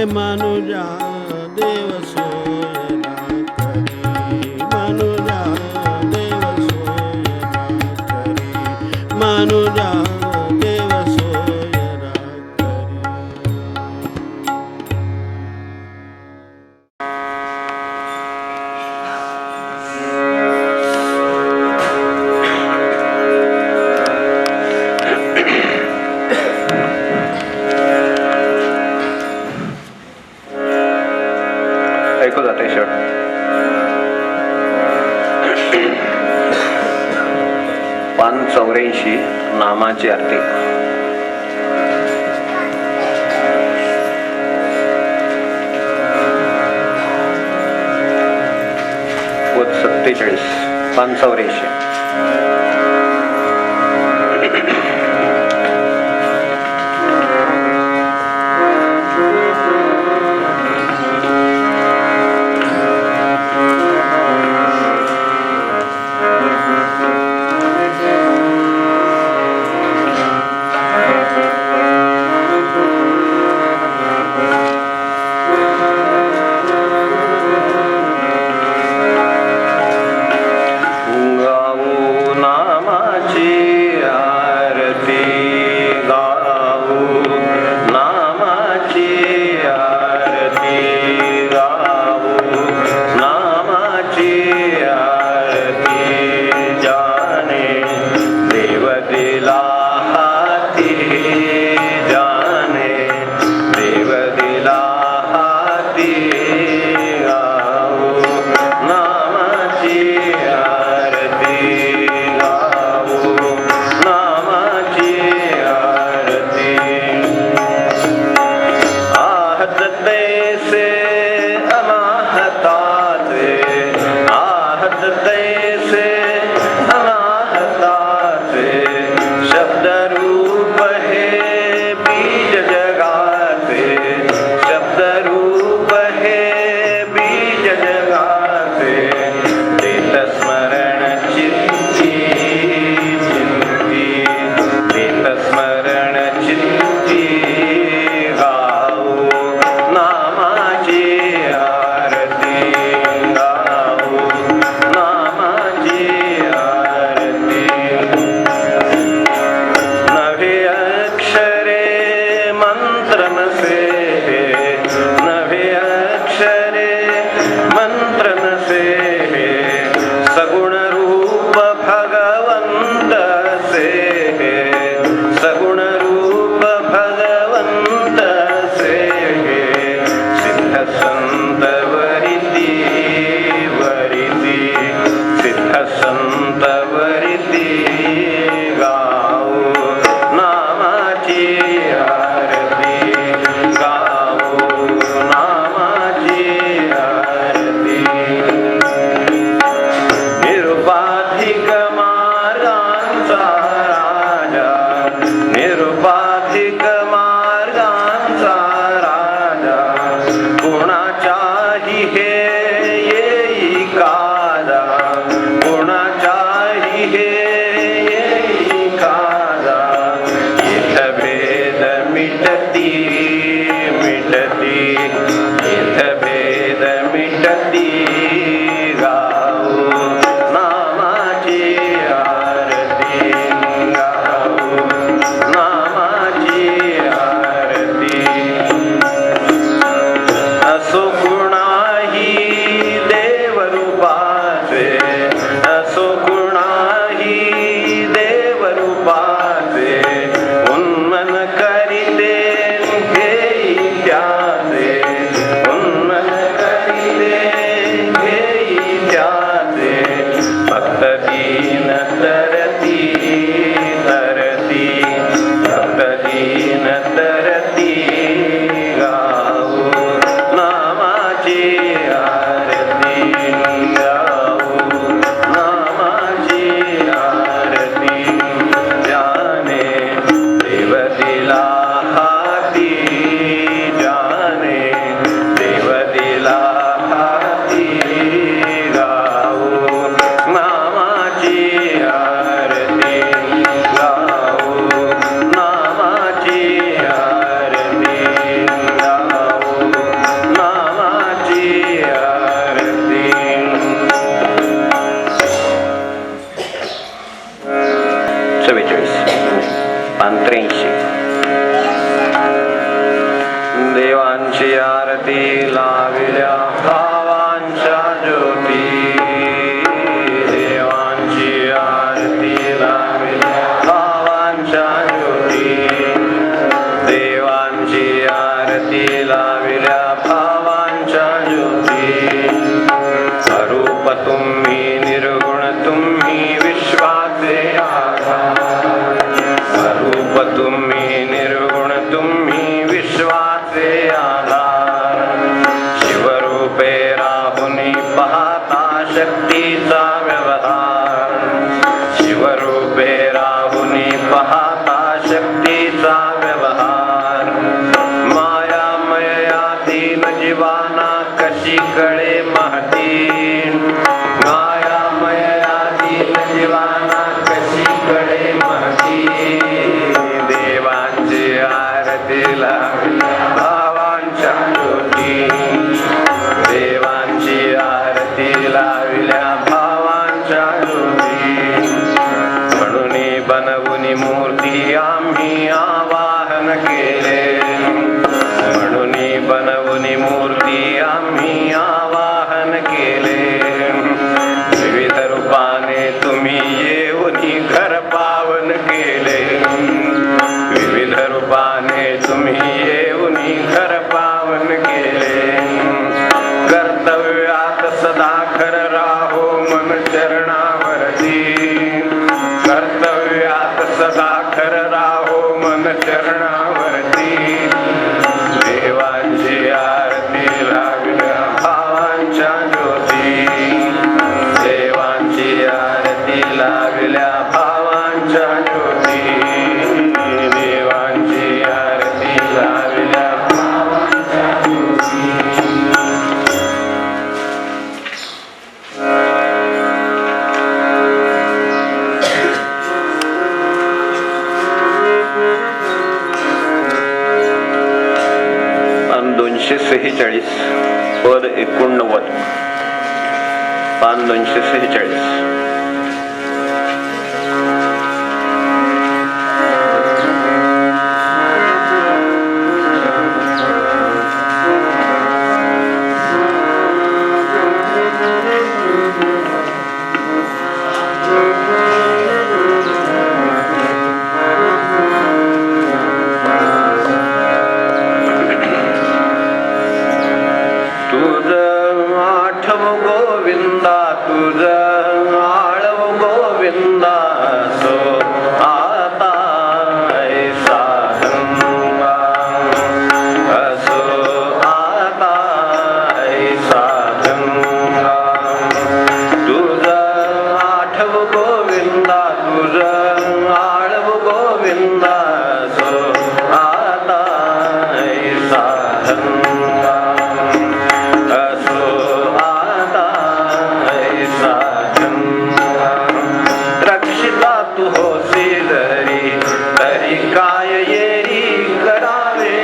मनुजा देव सोयरा करी, मनुजा देव सोयरा करी, मनुजा देव सोयरा करी. ऐकू जाते शेवट. 584 नामाची आरती. 47 584. तुम्ही विश्वाचे आधार, शिवरूपे राहुनी पाहता शक्तीचा व्यवहार, शिवरूपे राहुनी पाहता शक्तीचा व्यवहार, मायामया दीन जीवाना कशी कळे महती, मायामया दीन जीवाना कशी कळे महती, देवांची आरतीला भावांच्या ज्योती, देवांची आरती लाविल्या भावांच्या ज्योती, म्हणून बनवून मूर्ती आम्ही आवाहन केले, म्हणून बनवून मूर्ती आम्ही आवाहन केले, विविध रूपाने तुम्ही येऊन घर पावन केले, विविध रूपाने तुम्ही येऊन घर पावन केले, कर्तव्यात सदा खर राहो मन चरणावरती, कर्तव्यात सदा खर राहो मन चरणावरती, देवांची आरती लाविल्या भावांच्या ज्योती, देवांची आरती लाविल्या भावांच्या ज्योती, देवांची आरती लाविल्या भावांच्या ज्योती. पान 246 पद 89. पान 246. गोविंदा तुझ आळव गोविंदा, सो आता ऐसा गंगा, असो आता ऐसा गंगा, तुझ आठव गोविंदा, तुझ आळव गोविंदा, सो आता ऐसा गंगा, असो रक्षिता तू होसी धरी तरी काय येरी करावे,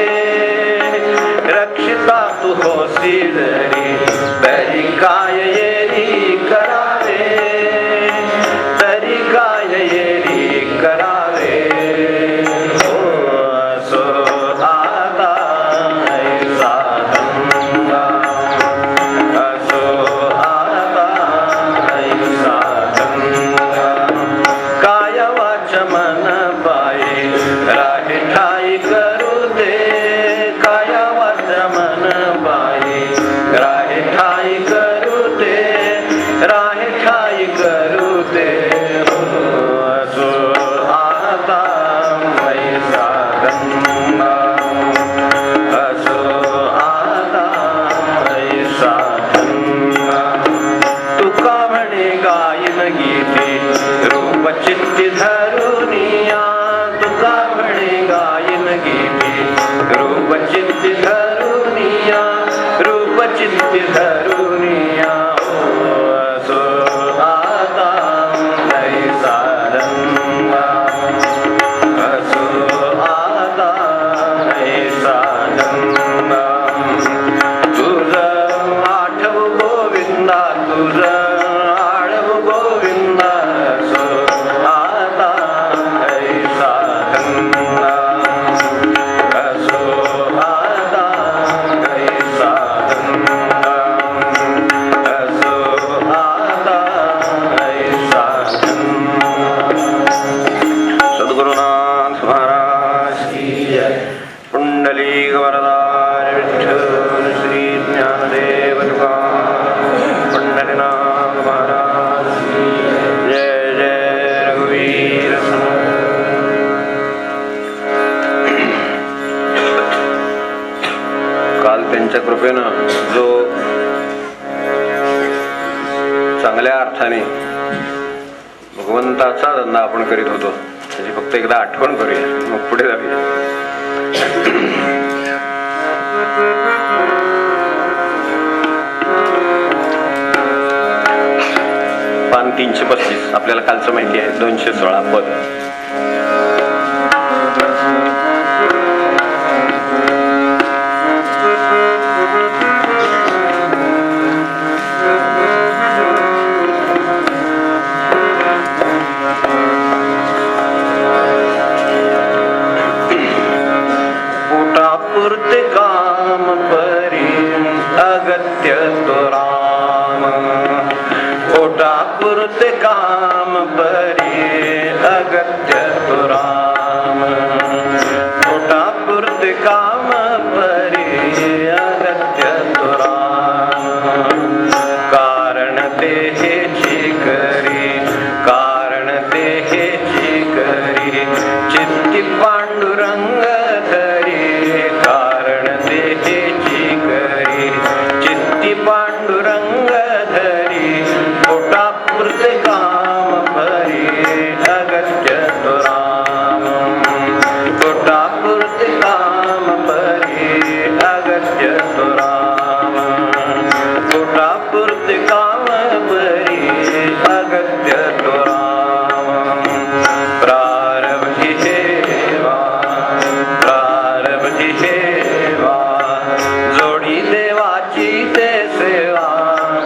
रक्षिता तू होसी धरी तरी काय येरी करावे, तरी काय येरी करावे, असो आता ऐसा गंगा, असो आता ऐसा गंगा, काय वाच मन पाये राहे ठाई करू दे, काय वाच मन पाये राहे ठाई करू दे, राहे ठाई करू दे, असो आता ऐसा गंगा, असो आता ऐसा गंगा, तुका म्हणे गायन गीते रूप चित्ती धरुनिया, तुका म्हणे गायन गीते रूप चित्ती धरुनिया, रूप चित्ती धरुनिया, असो आता ऐसा गंगा, असो आता ऐसा गंगा, तुझ आठव गोविंदा, तुझ आळव गोविंदा, सो आता ऐसा गंगा, असो आता ऐसा गंगा, असो आता ऐसा गंगा. सद्गुरुनाथ महाराज की जय. पुंडलिक वरदार विठ्ठल श्री ज्ञानदेव तुकाराम पंढरीनाथ महाराज की जय. जय रघुवीर समर्थ. त्यांच्या कृपेनं जो चांगल्या अर्थाने भगवंताचा धंदा आपण करीत होतो त्याची फक्त एकदा आठवण करूया, मग पुढे जाऊया. पान 335 आपल्याला कालचं माहिती आहे. 216 पद. पोटापुरते काम परी अगत्य तो राम. पोटापुरते काम परी अगत्य तो राम. पोटापुरते काम परी अगत्य तो राम. कारण देहेची करी, कारण देहेची करी चित्ती पांडुरंग धरी. कारण देहेची करी चित्ती पांडुरंग धरी. पोटापुरते काम परी अगत्य तो राम. पोटापुरते काम परी अगत्य तो राम. पोटापुरते काम परी अगत्य तो राम. प्रारब्धी सेवा, प्रारब्धी सेवा जोडी देवाची ते सेवा.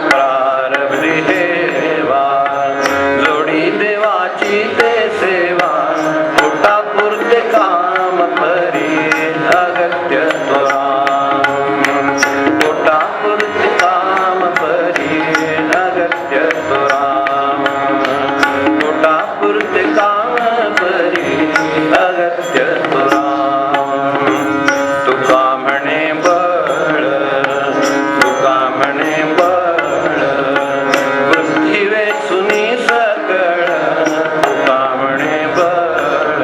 प्रारब्धी सेवा जोडी देवाची ते सेवा. पोटापुरते काम परी अगत्य तो राम. पोटापुरते काम परी अगत्य तो राम. पोटापुरते काम परी अगत्य तो राम. तुका म्हणे बळ, तुका म्हणे बळ बुद्धी वेचुनी सकळ. तुका म्हणे बळ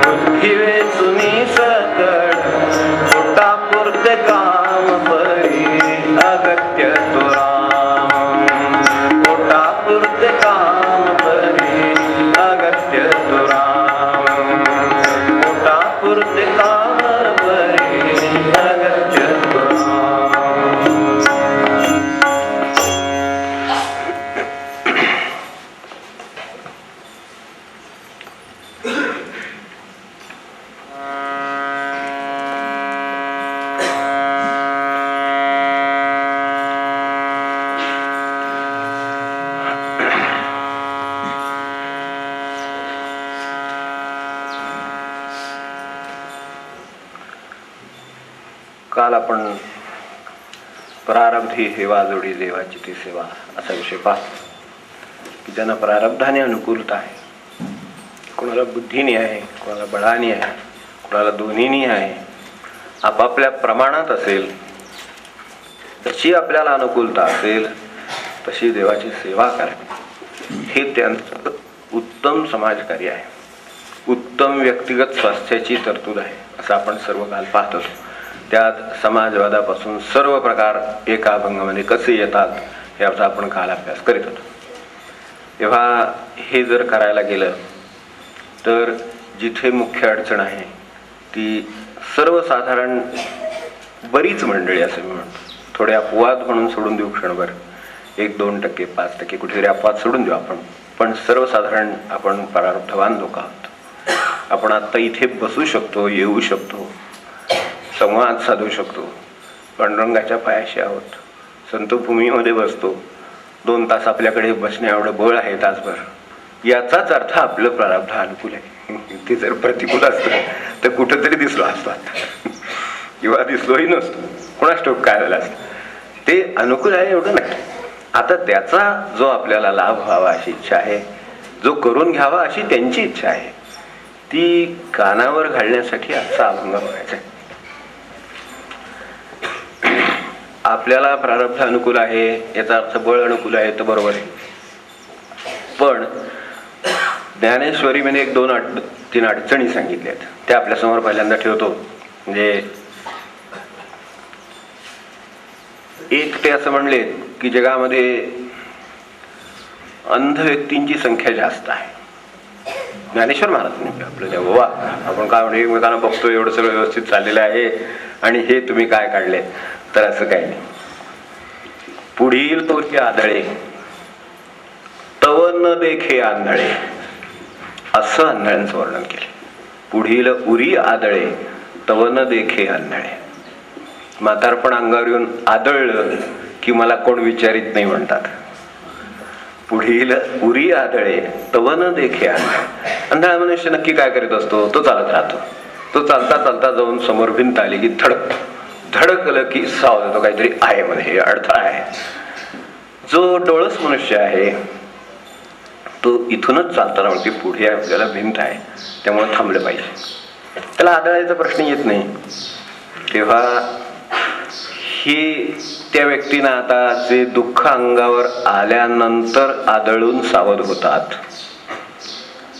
बुद्धी वेचुनी सकळ. पोटापुरते काम परी अगत्य तो राम. पोटापुरते काम परी अगत्य तो राम. पोटापुरते काम परी अगत्य तो राम. काल आपण प्रारब्धी सेवा जोडी देवाची ती सेवा असा विषय पाहतो की ज्यांना प्रारब्धाने अनुकूलता आहे. कोणाला बुद्धीने आहे, कोणाला बळाने आहे, कोणाला दोन्हीनी आहे. आपापल्या प्रमाणात असेल जशी आपल्याला अनुकूलता असेल तशी देवाची सेवा करावी. हे त्यांचं उत्तम समाजकार्य आहे, उत्तम व्यक्तिगत स्वास्थ्याची तरतूद आहे असं आपण सर्व काल पाहतो. त्यात समाजवादापासून सर्व प्रकार एका अभंगामध्ये कसे येतात याचा आपण काल अभ्यास करीत होतो. तेव्हा हे जर करायला गेलं तर जिथे मुख्य अडचण आहे ती सर्वसाधारण बरीच मंडळी असं मी म्हणतो, थोडे अपवाद म्हणून सोडून देऊ क्षणभर, 1-2%, 5% कुठेतरी अपवाद सोडून देऊ आपण, पण सर्वसाधारण आपण प्रारब्धवान लोक आहोत. आपण आता इथे बसू शकतो, येऊ शकतो, संवाद साधू शकतो, पांडुरंगाच्या पायाशी आहोत, संतभूमीमध्ये बसतो, 2 तास आपल्याकडे बसण्या एवढं बळ आहे तासभर. याचाच अर्थ आपलं प्रारब्ध अनुकूल आहे. ते जर प्रतिकूल असतं तर कुठंतरी दिसलो असतात किंवा दिसलोही नसतो, कोणाच ठाऊक काय झालं असतं. ते अनुकूल आहे एवढं नाही. आता त्याचा जो आपल्याला लाभ व्हावा अशी इच्छा आहे, जो करून घ्यावा अशी त्यांची इच्छा आहे, ती कानावर घालण्यासाठी आजचा अभंग बघायचा आहे. आपल्याला प्रारब्ध अनुकूल आहे याचा अर्थ बळ अनुकूल आहे तर बरोबर आहे, पण ज्ञानेश्वरीमध्ये 1-2-3 अडचणी सांगितल्यात त्या आपल्यासमोर पहिल्यांदा ठेवतो. म्हणजे एक ते असं म्हणले की जगामध्ये अंध व्यक्तींची संख्या जास्त आहे. ज्ञानेश्वर महाराज म्हणजे आपल्याला बाबा आपण काय म्हणजे एकमेकांना बघतो एवढं सगळं व्यवस्थित चाललेलं आहे आणि हे तुम्ही काय काढले, तर असं काही नाही. पुढील तोचे आंधळे तव न देखे आंधळे, असं आंधळ्यांचं वर्णन केले. पुढील उरी आदळे तव न देखे आंधळे. म्हातारपण अंगावर येऊन आदळलं की मला कोण विचारित नाही म्हणतात. पुढील उरी आदळे तव न देखे आंधळे. आंधळा मनुष्य नक्की काय करीत असतो? तो चालत राहतो. तो चालता चालता जाऊन समोर भिंत आली की धडकलं की सावध होतो, काहीतरी आहे मध्ये, अडथळा आहे. जो डोळस मनुष्य आहे तो इथूनच चालताना म्हणते पुढे आपल्याला भिंत आहे, त्यामुळे थांबलं पाहिजे. त्याला आदळायचा प्रश्न येत नाही. तेव्हा ही त्या व्यक्तींना आता जे दुःख अंगावर आल्यानंतर आदळून सावध होतात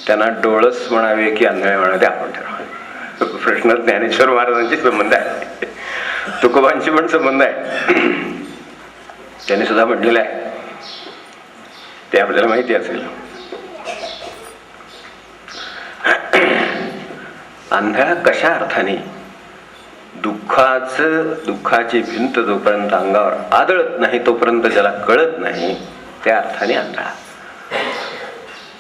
त्यांना डोळस म्हणावे की आंधळे म्हणावे आपण ठरवा. प्रश्न ज्ञानेश्वर महाराजांशी संबंध आहे, तुकोबांशी पण संबंध आहे. त्यांनी सुद्धा म्हटलेलं आहे, ते आपल्याला माहिती असेल. आंधळा कशा अर्थाने? दुःखाची भिंत जोपर्यंत अंगावर आदळत नाही तोपर्यंत ज्याला कळत नाही त्या अर्थाने आंधळा.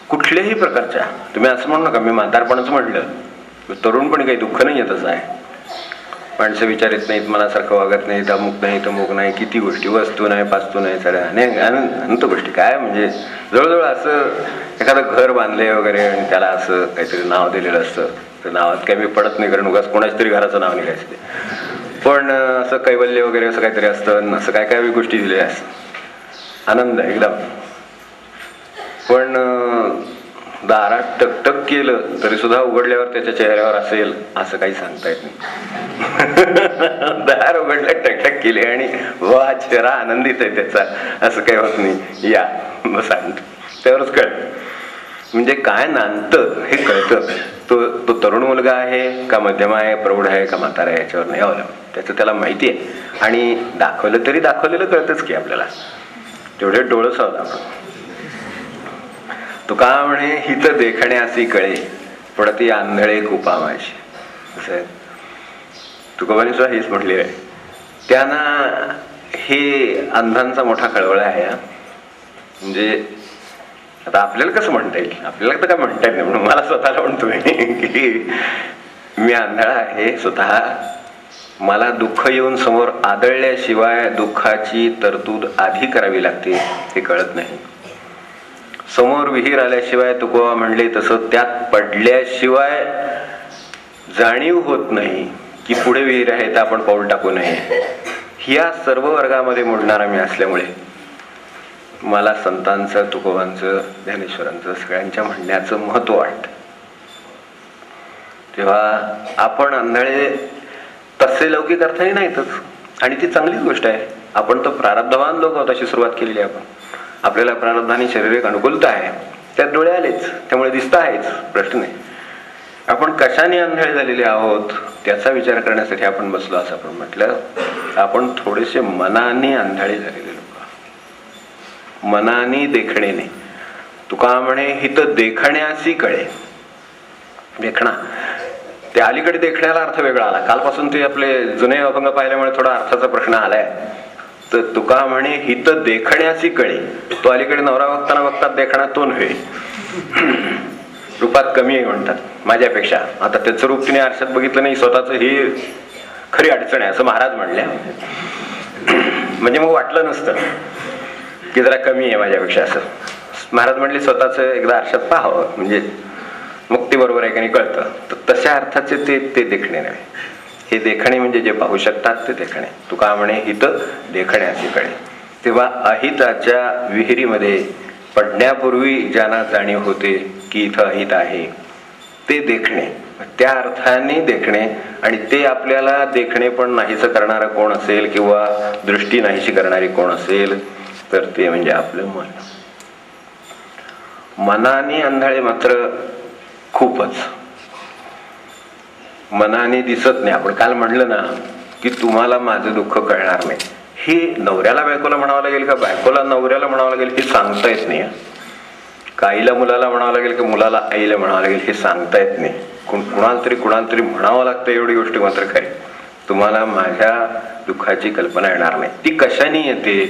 कुठल्याही प्रकारच्या, तुम्ही असं म्हणू नका मी म्हातारपणच म्हटलं, तरुणपणी काही दुःख नाही येतच आहे. माणसं विचारित नाहीत, मनासारखं वागत नाही, अमुक नाही तमुक नाही, किती गोष्टी, वस्तू नाही पास्तू नाही, सगळ्या अनंत गोष्टी. काय म्हणजे जवळजवळ असं एखादं घर बांधले वगैरे आणि त्याला असं काहीतरी नाव दिलेलं असतं. तर नावात काही मी पडत नाही, कारण उगाच कोणाच्या तरी घराचं नाव निघायचं ते. पण असं कैवल्य वगैरे असं काहीतरी असतं, असं काय काय गोष्टी दिलेल्या असतात, आनंद एकदम. पण दारात टकटक केलं तरी सुद्धा उघडल्यावर त्याच्या चेहऱ्यावर असेल असं काही सांगता येत नाही. दार उघडलं, टकटक केली आणि वा चेहरा आनंदित आहे त्याचा, असं काही होत नाही. या सांगतो त्यावरच कळत. म्हणजे काय नांदतं हे कळतं. तो तरुण मुलगा आहे का मध्यम आहे, प्रौढ आहे का म्हातारा आहे याच्यावर नाही अवलंबून. त्याचं त्याला माहिती आहे. आणि दाखवलं तरी दाखवलेलं कळतंच की आपल्याला, तेवढे डोळस आहोत आपण. तुका म्हणे हित देखण्यासी कळे पडती आंधळे कुपा माझी. असं आहे. तुकोबांनी सुद्धा हेच म्हटले आहे. त्यांना हे अंधांचा मोठा कळवळा आहे. म्हणजे आता आपल्याला कसं म्हणता येईल, आपल्याला तर काय म्हणता येत नाही. म्हणून मला स्वतःला म्हणतो की मी आंधळा आहे स्वतः. मला दुःख येऊन समोर आदळल्याशिवाय दुःखाची तरतूद आधी करावी लागते हे कळत नाही. समोर विहीर आल्याशिवाय तुकोबा म्हणले तसं त्यात पडल्याशिवाय जाणीव होत नाही की पुढे विहीर आहे तर आपण पाऊल टाकू नये. ह्या सर्व वर्गामध्ये मोडणारा मी असल्यामुळे मला संतांचं, तुकोबांचं, ज्ञानेश्वरांचं सगळ्यांच्या म्हणण्याचं महत्व वाटतं. तेव्हा आपण आंधळे तसे लौकिक अर्थाने नाहीतच, आणि ती चांगलीच गोष्ट आहे. आपण तर प्रारब्धवान लोक आहोत अशी सुरुवात केलेली आहे. आपल्याला प्रारब्धाने शारीरिक अनुकूलता आहे, त्यात डोळे आलेच, त्यामुळे दिसत आहेच, प्रश्न नाही. आपण कशाने आंधळे झालेले आहोत त्याचा विचार करण्यासाठी आपण बसलो असं आपण म्हटलं. आपण थोडेसे मनाने आंधळे झालेले लोक, मनाने देखणे नाही. तुका म्हणे हित देखण्यासी कळे. देखणा, ते अलीकडे देखण्याला अर्थ वेगळा आला. कालपासून ते आपले जुने अभंग पाहिल्यामुळे थोडा अर्थाचा प्रश्न आलाय. तर तुका म्हणे हित देखण्याची कळे. तो अलीकडे नवरा बघताना बघतात देखणा तो नव्हे, रूपात कमी आहे म्हणतात माझ्यापेक्षा. आता त्याचं रूप तिने आरशात बघितलं नाही, स्वतःच ही खरी अडचण आहे असं महाराज म्हणल्या. म्हणजे मग वाटलं नसतं की जरा कमी आहे माझ्यापेक्षा असं. महाराज म्हणले स्वतःच एकदा आरशात पाहावं म्हणजे मग ते बरोबर आहे की नाही कळतं. तर तशा अर्थाचे ते देखणे नव्हे. हे देखणे म्हणजे जे पाहू शकतात ते देखणे. तुका म्हणे हित देखण्याची कळे. तेव्हा अहिताच्या विहिरीमध्ये पडण्यापूर्वी ज्यांना जाणीव होते की इथं अहित आहे ते देखणे, त्या अर्थाने देखणे. आणि ते आपल्याला देखणे पण नाहीसं करणारं कोण असेल किंवा दृष्टी नाहीशी करणारी कोण असेल तर ते म्हणजे आपलं मन. मनाने आंधळे मात्र खूपच. मनाने दिसत नाही. आपण काल म्हणलं ना की तुम्हाला माझं दुःख कळणार नाही, हे नवऱ्याला बायकोला म्हणावं लागेल का बायकोला नवऱ्याला म्हणावं लागेल हे सांगता येत नाही. का आईला मुलाला म्हणावं लागेल की मुलाला आईला म्हणावं लागेल हे सांगता येत नाही. कुणाला तरी म्हणावं लागतं एवढी गोष्ट मात्र खरी. तुम्हाला माझ्या दुःखाची कल्पना येणार नाही. ती कशाने येते,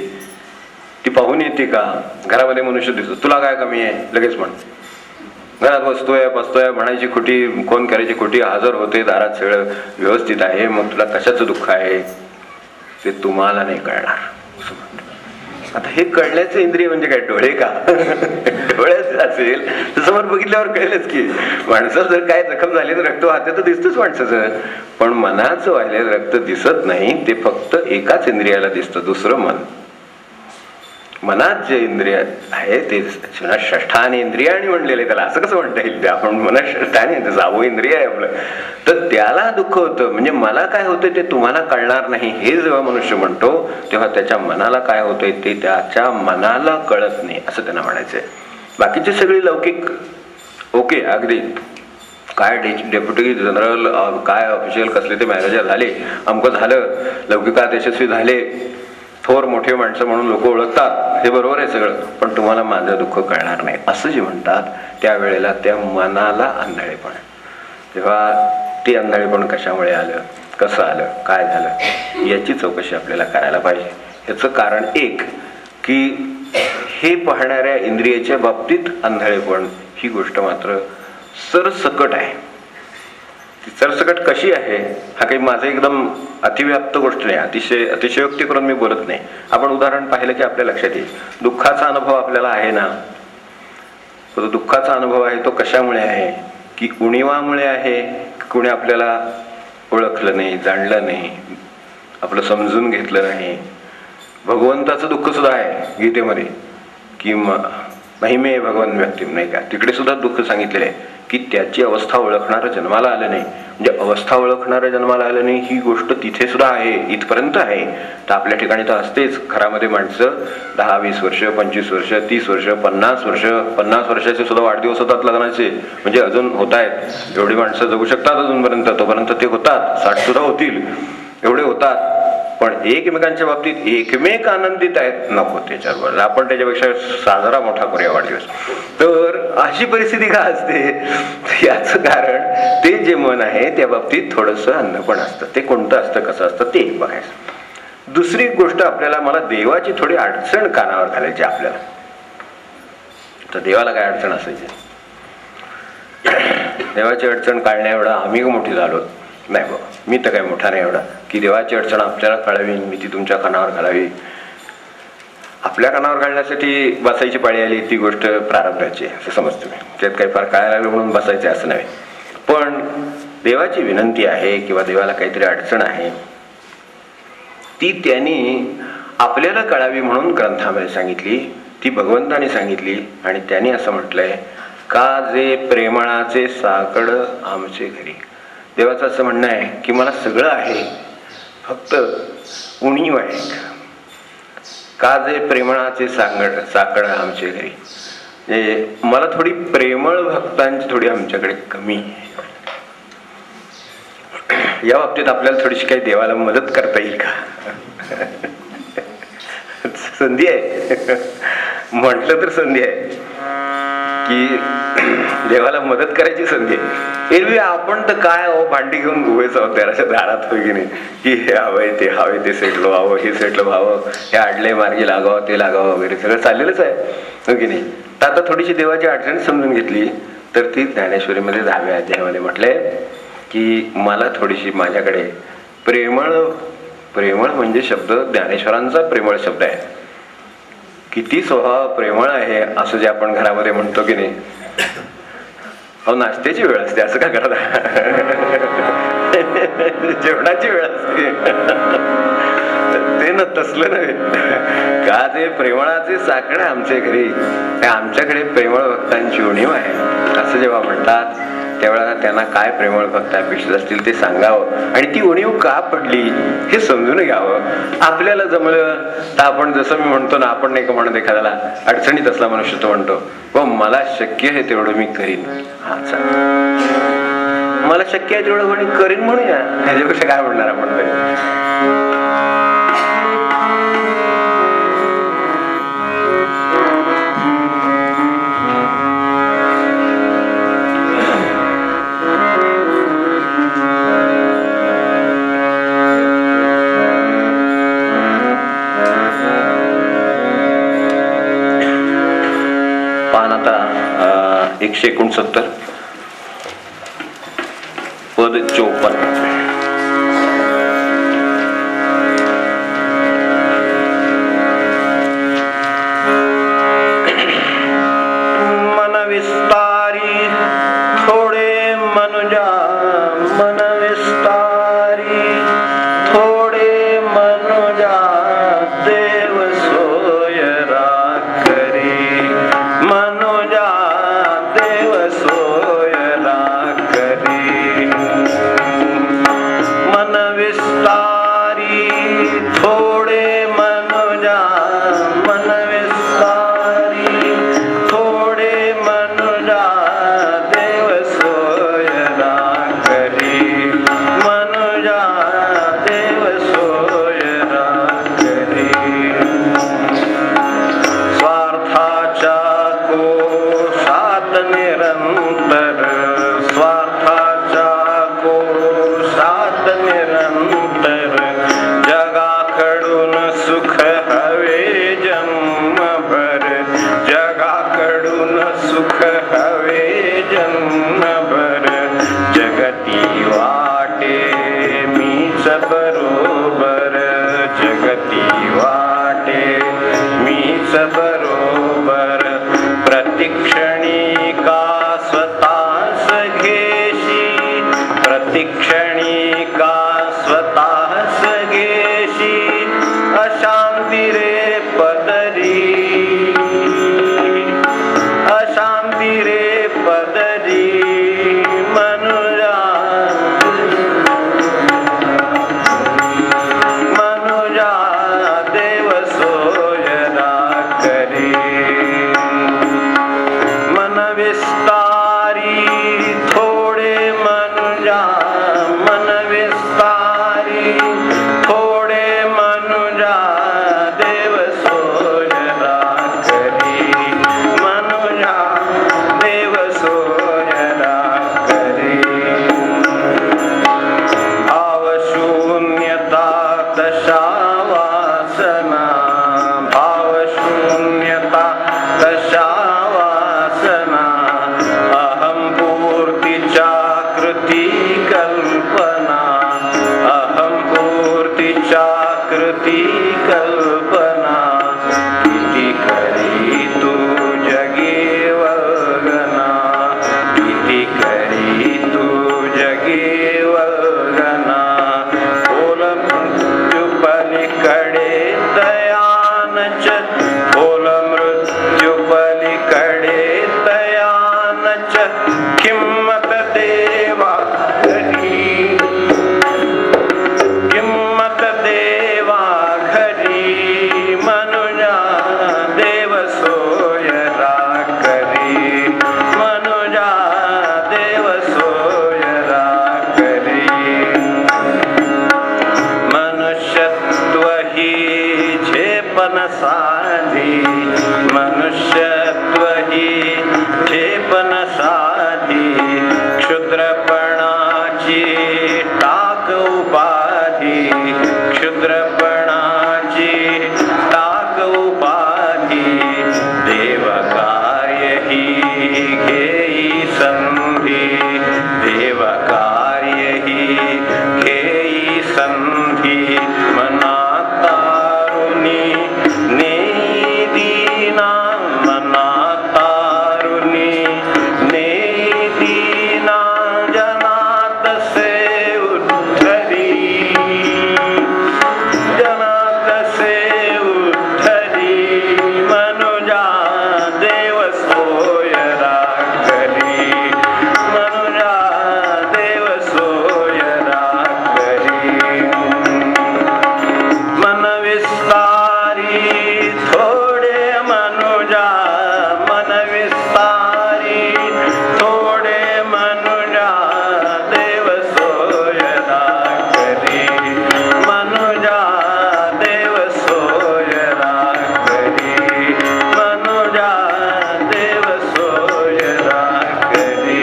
ती पाहून येते का? घरामध्ये मनुष्य दिसतो, तुला काय कमी आहे लगेच म्हण. घरात बसतोय म्हणायची खोटी, कोण करायची खोटी, हजर होते दारात, सगळं व्यवस्थित आहे, मग तुला कशाचं दुःख आहे ते तुम्हाला नाही कळणार. आता हे कळण्याचे इंद्रिय म्हणजे काय, डोळे का? डोळ्याच असेल तर समोर बघितल्यावर कळेलच की माणसाचं जर काय जखम झाली तर रक्त वाहते तर दिसतच माणसाचं. पण मनाचं वाहिलेलं रक्त दिसत नाही, ते फक्त एकाच इंद्रियाला दिसतं, दुसरं मन. मनात जे इंद्रिय आहे ते षष्ठाने इंद्रियाणी म्हणलेले, त्याला असं कसं म्हणता येईल? आपण मनात षष्ठाने, जावं इंद्रिय आहे आपलं, तर त्याला दुःख होतं. म्हणजे मला काय होतं ते तुम्हाला कळणार नाही हे जेव्हा मनुष्य म्हणतो तेव्हा त्याच्या मनाला काय होतंय ते त्याच्या मनाला कळत नाही असं त्यांना म्हणायचंय. बाकीची सगळी लौकिक ओके, अगदी काय डेप्युटी जनरल, काय ऑफिशियल कसले ते मॅनेजर झाले, अमकं झालं, लौकिकात यशस्वी झाले, थोर मोठे माणसं म्हणून लोक ओळखतात, हे बरोबर आहे सगळं, पण तुम्हाला माझं दुःख कळणार नाही असं जे म्हणतात त्यावेळेला त्या मनाला आंधळेपण. तेव्हा ते आंधळेपण कशामुळे आलं, कसं आलं, काय झालं याची चौकशी आपल्याला करायला पाहिजे. याचं कारण एक की हे पाहणाऱ्या इंद्रियाच्या बाबतीत आंधळेपण ही गोष्ट मात्र सरसकट आहे. ती सरसकट कशी आहे हा काही माझं एकदम अतिव्याप्त गोष्ट नाही, अतिशयोक्ती करून मी बोलत नाही. आपण उदाहरण पाहिलं की आपल्या लक्षात येईल. दुःखाचा अनुभव आपल्याला आहे ना, तो दुःखाचा अनुभव आहे तो कशामुळे आहे? की उणिवामुळे आहे, कोणी आपल्याला ओळखलं नाही, जाणलं नाही, आपलं समजून घेतलं नाही. भगवंताचं दुःख सुद्धा आहे गीतेमध्ये की महिमे भगवान व्यक्ती, नाही का, तिकडे सुद्धा दुःख सांगितलेलं आहे की त्याची अवस्था ओळखणारं जन्माला आलं नाही. म्हणजे अवस्था ओळखणारं जन्माला आलं नाही ही गोष्ट तिथे सुद्धा आहे, इथपर्यंत आहे. तर आपल्या ठिकाणी तर असतेच. घरामध्ये माणसं 10-20 वर्ष, 25 वर्ष, 30 वर्ष, 50 वर्ष, 50 वर्षाचे सुद्धा वाढदिवस होतात लग्नाचे, म्हणजे अजून होत आहेत. एवढी माणसं जगू शकतात अजूनपर्यंत, तोपर्यंत ते होतात. 60 सुद्धा होतील, एवढे होतात. पण एकमेकांच्या बाबतीत एकमेक आनंदित आहेत, नको त्याच्याबरोबर आपण त्याच्यापेक्षा साजरा मोठा करूया वाढदिवस. तर अशी परिस्थिती का असते? याचं कारण ते जे मन आहे त्या बाबतीत थोडंसं अंधपण असतं. ते कोणतं असतं, कसं असतं ते बघायचं. दुसरी गोष्ट आपल्याला, मला देवाची थोडी अडचण कानावर घालायची आपल्याला. तर देवाला काय अडचण असायची? देवाची अडचण काढण्या एवढा आम्ही मोठी झालो नाही बाबा, मी तर काय मोठा नाही एवढा की देवाची अडचण आपल्याला कळावी, मी ती तुमच्या कानावर घालावी. आपल्या कानावर घालण्यासाठी बसायची पाळी आली ती गोष्ट प्रारब्धाची असं समजतो मी. त्यात काही फार काय लागलं म्हणून बसायचे असं नव्हे. पण देवाची विनंती आहे किंवा देवाला काहीतरी अडचण आहे, ती त्यांनी आपल्याला कळावी म्हणून ग्रंथामध्ये सांगितली, ती भगवंताने सांगितली. आणि त्यांनी असं म्हटलंय का जे प्रेमळाचे साकड आमचे घरी. देवाचं असं म्हणणं आहे की मला सगळं आहे, फक्त उणीव आहे. का जे प्रेमळाचे साकड आमचे घरी, म्हणजे मला थोडी प्रेमळ भक्तांची थोडी आमच्याकडे कमी. या बाबतीत आपल्याला थोडीशी काही देवाला मदत करता येईल का? संधी आहे, म्हटलं तर संधी आहे की देवाला मदत करायची संधी आहे. एरवी आपण तर काय भांडी घेऊन उभेच आहोत त्याच्या दारात, होय की नाही, की हे हवे ते सेटलो व्हावं, हे सेटलो व्हावं, हे आडले मार्गी लागावं, ते लागावं वगैरे सगळं चाललेलंच आहे, हो की नाही. तर आता थोडीशी देवाची अडचण समजून घेतली तर ती ज्ञानेश्वरीमध्ये 10व्या अध्यायामध्ये म्हटलंय की मला थोडीशी माझ्याकडे प्रेमळ म्हणजे शब्द ज्ञानेश्वरांचा प्रेमळ शब्द आहे. किती स्वभाव प्रेमळ आहे असं जे आपण घरामध्ये म्हणतो की नाही. अहो नाश्त्याची वेळ असते असं का करता, जेवणाची वेळ असते ते न तसलं नव्हे. का जे प्रेमळाचे साकडे आमच्या घरी, आमच्याकडे प्रेमळ भक्तांची उणीव आहे असं जेव्हा म्हणतात त्यावेळेला त्यांना काय प्रेमळ भक्त अपेक्षित असतील ते सांगावं आणि ती उणीव का पडली हे समजून घ्यावं. आपल्याला जमलं तर आपण, जसं मी म्हणतो ना, आपण नाही का म्हणत एखाद्याला अडचणीत असला मनुष्य तो म्हणतो व मला शक्य आहे तेवढं मी करीन. हा चालेल, मला शक्य आहे तेवढं करीन म्हणूया, ह्याच्यापेक्षा काय म्हणणार आपण. 169 पद 54. मन विस्तारी थोडे मनुजा, मन विस्तारी थोडे मनुजा, देव सोय राखरी. मनुजा देव सोय राखरी. मन विस्तारी थोडे मनुजा, मन विस्तारी थोडे मनुजा, देव सोय राखरी. मनुजा देव सोय राखरी. स्वार्थाच्या कोशात निरंतर, स्वार्थाच्या कोशात निरंतर, जगाकडून सुख हवे जन्मभर, जगाकडून सुख हवे जन्मभर. जगती वाटे मीच बरोबर, जगती वाटे मीच बरोबर. प्रतिक्षणी का स्वतःस घेशी, प्रतिक्षणी का स्वतःस घेशी, अशांती रे पदरी, अशांती रे पदरी. मनुजा मनुजा देव सोय राखरी. मन विस्तारी थोडे मनुजा, मन विस्तारी थोडे मनुजा, देव सोय राखरी. मनुजा देव सोय राखरी. भावशून्यता दशा वासना, भावशून्यता दशा वासना. अहम पूर्तीच्या कृती कल्पना, अहम पूर्तीच्या कृती कल्पना. किती करी तू जगी वगना, किती करी तू जगी वगना. बोल मृत्यू पलीकडे दयानच, बोल मृत्यू पलीकडे दयानच. किंमत देवा घरी, किंमत देवा घरी. मनुजा देव सोय राखरी. मनुजा देव सोय राखरी. मनुष्यत्व ही झेपन साधी, मनुष्यत्व ही झेपन साधी. क्षुद्रपणाची टाक उपाधी, क्षुद्रपणाची टाक उपाधी. देव कार्य ही घेई संधी, देव कार्य ही घेई संधी. मना तारुणी नेई दीना, मना तारुणी नेई दीना. जनात से उद्धरी, जनात से उद्धरी. मनुजा देव सोय राखरी. मनुजा देव सोय राखरी. मन विस्तारी थोडे मनुजा, मन विस्तारी थोडे मनुजा, देव सोय राखरी. मनुजा देव सोय राखरी. मनुजा देव सोय राखरी.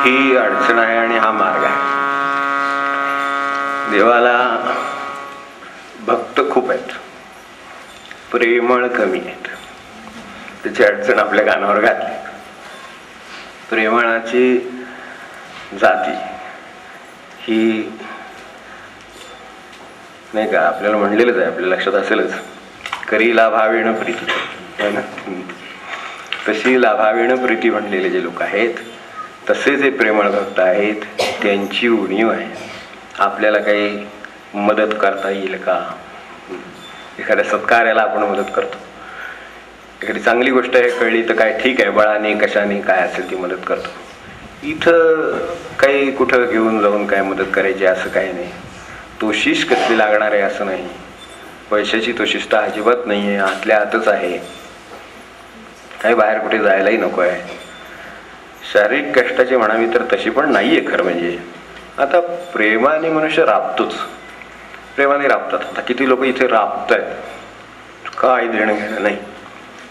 ही अडचण आहे आणि हा मार्ग आहे. देवाला भक्त खूप आहेत, प्रेमळ कमी आहेत. त्याची अडचण आपल्या कानावर घातली. प्रेमळाची जाती ही नाही का आपल्याला म्हणलेलंच आहे, आपल्या लक्षात असेलच, करी लाभावेण प्रीती है ना. तशी लाभावेण प्रीती म्हणलेले जे लोक आहेत, तसे जे प्रेमळ भक्त आहेत, त्यांची उणीव आहे. आपल्याला काही मदत करता येईल का? एखाद्या सत्कार्याला आपण मदत करतो, एखादी चांगली गोष्ट आहे कळली तर काय ठीक आहे, बळाने कशाने काय असेल ती मदत करतो. इथं काही कुठं घेऊन जाऊन काय मदत करायची असं काही नाही. तोशिष कसली लागणार आहे असं नाही. पैशाची तोशिष तर अजिबात नाही आहे, आतल्या आतच आहे. काही बाहेर कुठे जायलाही नको आहे. शारीरिक कष्टाची म्हणावी तर तशी पण नाही आहे खरं म्हणजे. आता प्रेमाने मनुष्य राबतोच, प्रेमाने राबतात. आता किती लोक इथे राबत आहेत, काय देणं घेणं नाही.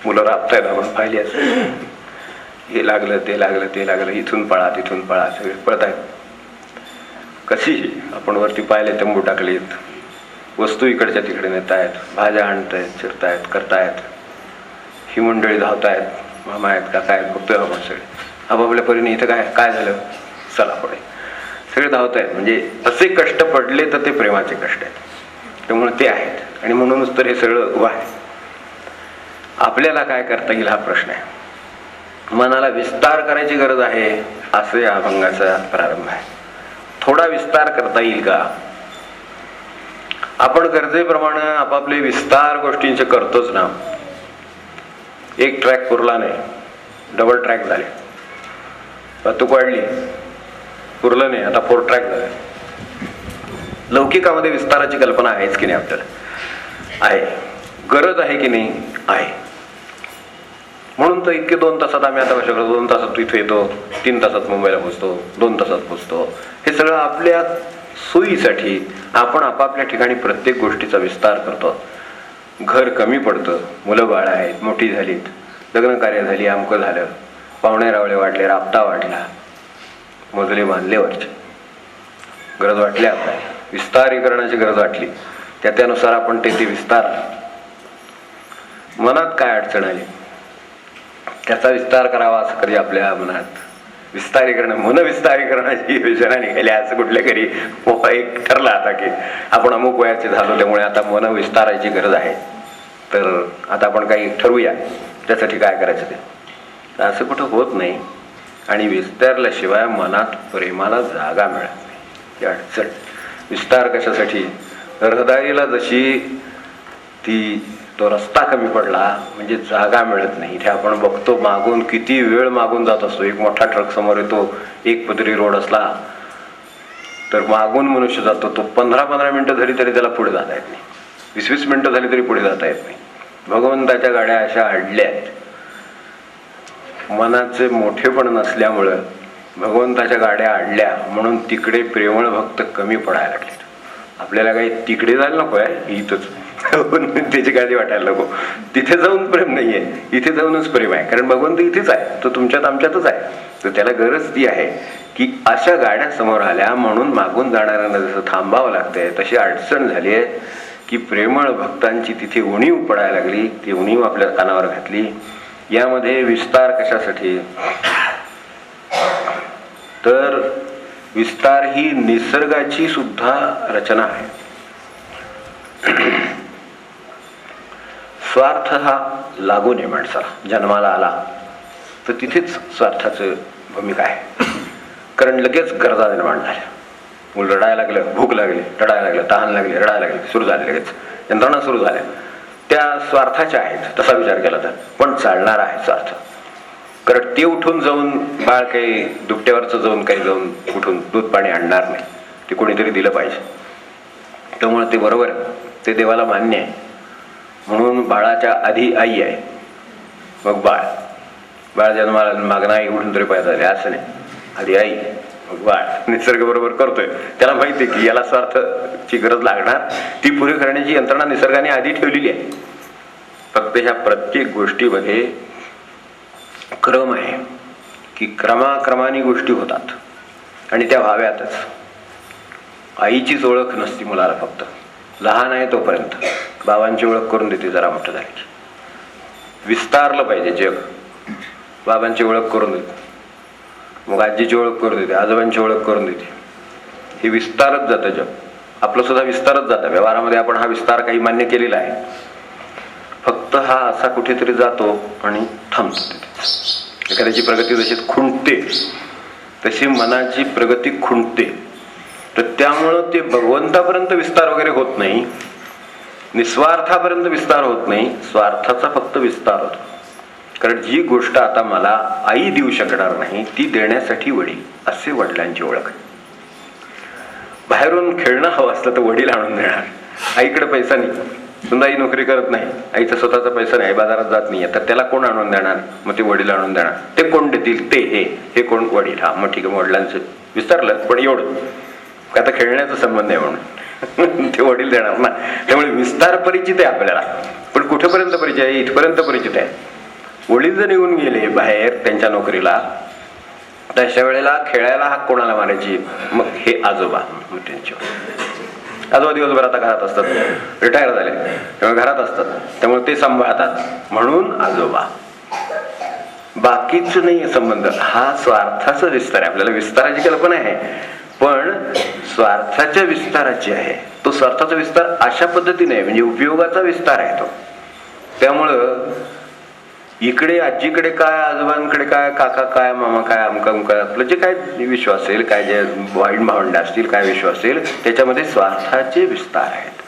मुलं राबतायत, आपण पाहिली असं, हे लागलं ते लागलं ते लागलं, इथून पळा तिथून पळा, सगळे पळतायत. कशी आपण वरती पाहिले तंबू टाकलेत, वस्तू इकडच्या तिकडे नेत आहेत, भाज्या आणतायत, चिरतायत, करतायत. ही मंडळी धावतायत, मामा आहेत काका आहेत, बघतोय आपण सगळे आपापल्या परीने. इथं काय काय झालं, चला पुढे, सगळे धावत आहेत. म्हणजे असे कष्ट पडले तर ते प्रेमाचे कष्ट आहेत, त्यामुळे ते आहेत. आणि म्हणूनच तर हे सगळं उभं आहे. आपल्याला काय करता येईल हा प्रश्न आहे. मनाला विस्तार करायची गरज आहे, असे या अभंगाचा प्रारंभ आहे. थोडा विस्तार करता येईल का? आपण गरजेप्रमाणे आपापले विस्तार गोष्टींचे करतोच ना. एक ट्रॅक पुरला नाही, डबल ट्रॅक झाले, वाहतूक वाढली, पुरलं नाही, आता 4 ट्रॅक झाले. लौकिकामध्ये विस्ताराची कल्पना आहेच की नाही आपल्याला? आहे. गरज आहे की नाही? आहे. म्हणून तर इतके 2 तासात आम्ही आता कशा करतो, 2 तासात इथे येतो, 3 तासात मुंबईला पोहोचतो, 2 तासात पोहोचतो. हे सगळं आपल्या सोयीसाठी आपण आपापल्या ठिकाणी प्रत्येक गोष्टीचा विस्तार करतो. घर कमी पडतं, मुलं बाळ आहेत, मोठी झालीत, लग्न कार्य झाली, अमकं झालं, पाहुणे रावळे वाढले, राबता वाढला, मजले बांधले वरचे, गरज वाटली आपल्याला, विस्तारीकरणाची गरज वाटली, त्यानुसार आपण ते विस्तार. मनात काय अडचण आली त्याचा विस्तार करावा असं कधी आपल्या मनात विस्तारीकरण, मनविस्तारीकरणाची योजना निघाली असं कुठल्या तरी एक ठरला आता की आपण अमुक वयाचे झालो, त्यामुळे आता मन विस्ताराची गरज आहे, तर आता आपण काही ठरवूया त्यासाठी काय करायचं ते. असं कुठं होत नाही. आणि विस्तारल्याशिवाय मनात प्रेमाला जागा मिळत नाही, ही अडचण. विस्तार कशासाठी? रहदारीला जशी तो रस्ता कमी पडला म्हणजे जागा मिळत नाही. इथे आपण बघतो मागून किती वेळ मागून जात असतो. एक मोठा ट्रक समोर येतो, एक पदरी रोड असला तर मागून मनुष्य जातो, तो 15-15 मिनिटं झाली तरी त्याला पुढे जाता येत नाही, 20-20 मिनिटं झाली तरी पुढे जाता येत नाही. भगवंताच्या गाड्या अशा अडल्या आहेत. मनाचे मोठेपण नसल्यामुळं भगवंताच्या गाड्या अडल्या, म्हणून तिकडे प्रेमळ भक्त कमी पडायला लागले. आपल्याला काही तिकडे जायला नको आहे, इथंच त्याची काळजी वाटायला नको. तिथे जाऊन प्रेम नाहीये, इथे जाऊनच प्रेम आहे. कारण भगवंत इथेच आहे, तो तुमच्यात आमच्यातच आहे. तर त्याला गरज ती आहे की अशा गाड्या समोर आल्या म्हणून मागून जाणाऱ्यांना जसं थांबावं लागतंय, तशी अडचण झाली आहे की प्रेमळ भक्तांची तिथे उणीव पडायला लागली. ती उणीव आपल्या कानावर घातली. यामध्ये विस्तार कशासाठी? तर विस्तार ही निसर्गाची सुद्धा रचना आहे. स्वार्थ हा लागू नये माणसाला. जन्माला आला तर तिथेच स्वार्थाचं भूमिका आहे. कारण लगेच गरजा निर्माण झाल्या. मूल रडायला लागलं, भूक लागली, रडायला लागलं, तहान लागली, रडायला लागली, सुरू झाले, लगेच यंत्रणा सुरू झाल्या. त्या स्वार्थाच्या आहेत तसा विचार केला तर, पण चालणार आहे स्वार्थ. कारण ते उठून जाऊन बाळ काही दुपट्यावरचं जाऊन काही जाऊन उठून दूध पाणी आणणार नाही, ते कोणीतरी दिलं पाहिजे. त्यामुळे ते बरोबर, ते देवाला मान्य आहे. म्हणून बाळाच्या आधी आई आहे, मग बाळ. बाळ जन्माला मागणं आई उठून तरी पाहिजे झाले असं नाही, आधी आई मग बाळ. निसर्ग बरोबर करतोय, त्याला माहिती आहे की याला स्वार्थची गरज लागणार, ती पुरी करण्याची यंत्रणा निसर्गाने आधी ठेवलेली आहे. फक्त ह्या प्रत्येक गोष्टीमध्ये क्रम आहे की क्रमाक्रमाने गोष्टी होतात आणि त्या व्हाव्यातच. आईचीच ओळख नसती मुलाला फक्त लहान आहे तोपर्यंत. बाबांची ओळख करून देते जरा मोठं झालं की. विस्तारलं पाहिजे जग. बाबांची ओळख करून देते, मग आजीची ओळख करून देते, आजोबांची ओळख करून देते. हे विस्तारत जातं जग. आपलं सुद्धा विस्तारत जातं. व्यवहारामध्ये आपण हा विस्तार काही मान्य केलेला आहे. फक्त हा असा कुठेतरी जातो आणि थांबतो तिथे. एखाद्याची प्रगती जशी खुंटते तशी मनाची प्रगती खुंटते. तर त्यामुळं ते भगवंतापर्यंत विस्तार वगैरे होत नाही, निस्वार्थापर्यंत विस्तार होत नाही, स्वार्थाचा फक्त विस्तार होतो. कारण जी गोष्ट आता मला आई देऊ शकणार नाही ती देण्यासाठी वडील, असे वडिलांची ओळख आहे. बाहेरून खेळणं हवं असलं तर वडील आणून देणार. आईकडे पैसा नाही, समजा आई नोकरी करत नाही, आईचा स्वतःचा पैसा नाही, बाजारात जात नाही, तर त्याला कोण आणून देणार? मग ते वडील आणून देणार. ते कोण देतील? ते हे कोण? वडील. हा मग ठीक आहे, वडिलांचं विस्तारलं. पण एवढं आता खेळण्याचा संबंध आहे म्हणून ते वडील देणार ना. त्यामुळे विस्तार परिचित आहे आपल्याला, पण कुठेपर्यंत परिचय आहे? इथपर्यंत परिचित आहे. वडील जर निघून गेले बाहेर त्यांच्या नोकरीला, तर अशा वेळेला खेळायला हाक कोणाला मारायची? मग हे आजोबा. मग त्यांचे आजोबा दिवसभर आता घरात असतात, रिटायर झाले त्यामुळे घरात असतात, त्यामुळे ते सांभाळतात म्हणून आजोबा. बाकीच नाही संबंध. हा स्वार्थाचा विस्तार आहे. आपल्याला विस्ताराची कल्पना आहे, पण स्वार्थाच्या विस्ताराची आहे. तो स्वार्थाचा विस्तार अशा पद्धतीने आहे, म्हणजे उपयोगाचा विस्तार आहे तो. त्यामुळं इकडे आजीकडे काय, आजोबांकडे काय, काका काय, मामा काय, अमका आपलं जे काय विश्व असेल, काय जे वाईट भावंड असतील, काय विश्व असेल, त्याच्यामध्ये स्वार्थाचे विस्तार आहेत.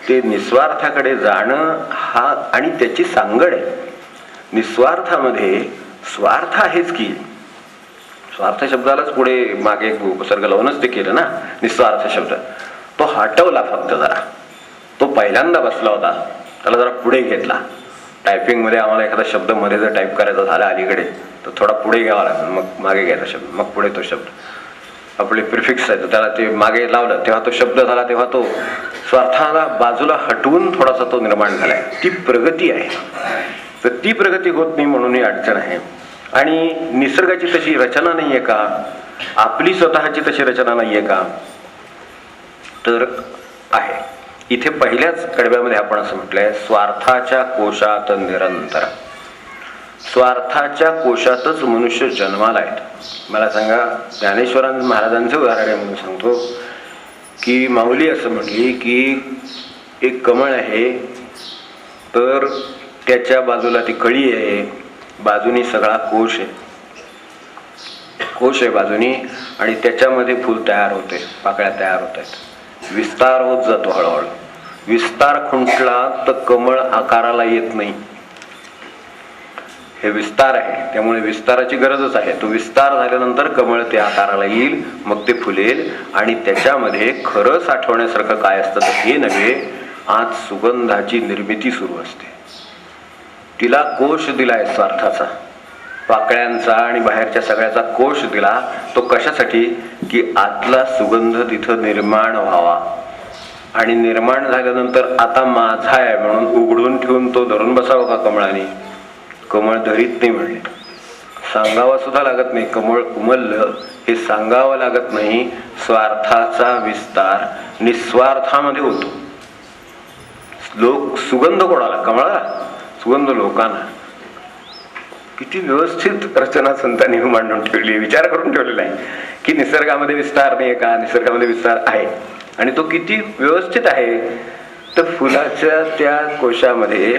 ते निस्वार्थाकडे जाणं हा आणि त्याची सांगड आहे. निस्वार्थामध्ये स्वार्थ आहेच की. स्वार्थ शब्दालाच पुढे मागे उपसर्ग लावूनच ते केलं ना, निस्वार्थ शब्द. तो हटवला फक्त जरा. तो पहिल्यांदा बसला होता, त्याला जरा पुढे घेतला. टायपिंगमध्ये आम्हाला एखादा शब्द मध्ये जर टाईप करायचा झाला अलीकडे, तर थोडा पुढे घ्यावा लागेल, मग मागे घ्यायचा शब्द, मग पुढे तो शब्द. आपले प्रिफिक्स आहे, त्याला ते मागे लावलं तेव्हा तो शब्द झाला, तेव्हा तो स्वार्थाला बाजूला हटवून थोडासा तो निर्माण झालाय. ती प्रगती आहे. तर ती प्रगती होत नाही म्हणून ही अडचण आहे. आणि निसर्गाची तशी रचना नाहीये का? आपली स्वतःची तशी रचना नाहीये का? तर आहे. इथे पहिल्याच कडव्यामध्ये आपण असं म्हटलंय, स्वार्थाच्या कोशात निरंतर. स्वार्थाच्या कोशातच मनुष्य जन्माला येतो. मला सांगा, ज्ञानेश्वर महाराजांचं उदाहरण आहे म्हणून सांगतो की माऊली असं म्हटली की एक कमळ आहे, तर त्याच्या बाजूला ती कळी आहे, बाजूनी सगळा कोश आहे, कोश आहे बाजूनी, आणि त्याच्यामध्ये फुल तयार होते, पाकळ्या तयार होत आहेत. विस्तार होत जातो हळूहळू. विस्तार खुंटला तर कमळ आकाराला येत नाही. हे विस्तार आहे, त्यामुळे विस्ताराची गरजच आहे. तो विस्तार झाल्यानंतर कमळ ते आकाराला येईल, मग ते फुलेल, आणि त्याच्यामध्ये खरं साठवण्यासारखं काय असतं तर हे नव्हे, आज सुगंधाची निर्मिती सुरू असते. तिला कोश दिलाय स्वार्थाचा, पाकळ्यांचा आणि बाहेरच्या सगळ्याचा कोश दिला. तो कशासाठी? की आतला सुगंध तिथं निर्माण व्हावा. आणि निर्माण झाल्यानंतर आता माझा आहे म्हणून उघडून ठेवून तो धरून बसावं का कमळाने? कमळ धरीत नाही म्हणले. सांगावा सुद्धा लागत नाही. कमळ उमललं हे सांगावं लागत नाही. स्वार्थाचा विस्तार निस्वार्थामध्ये होतो. लोक सुगंध कोणाला? कमळाला. सुगंध लोकांना. किती व्यवस्थित रचना संतांनी मांडून ठेवली, विचार करून ठेवलेला आहे की निसर्गामध्ये विस्तार नाही का? निसर्गामध्ये विस्तार आहे, आणि तो किती व्यवस्थित आहे. तर फुलाच्या त्या कोशामध्ये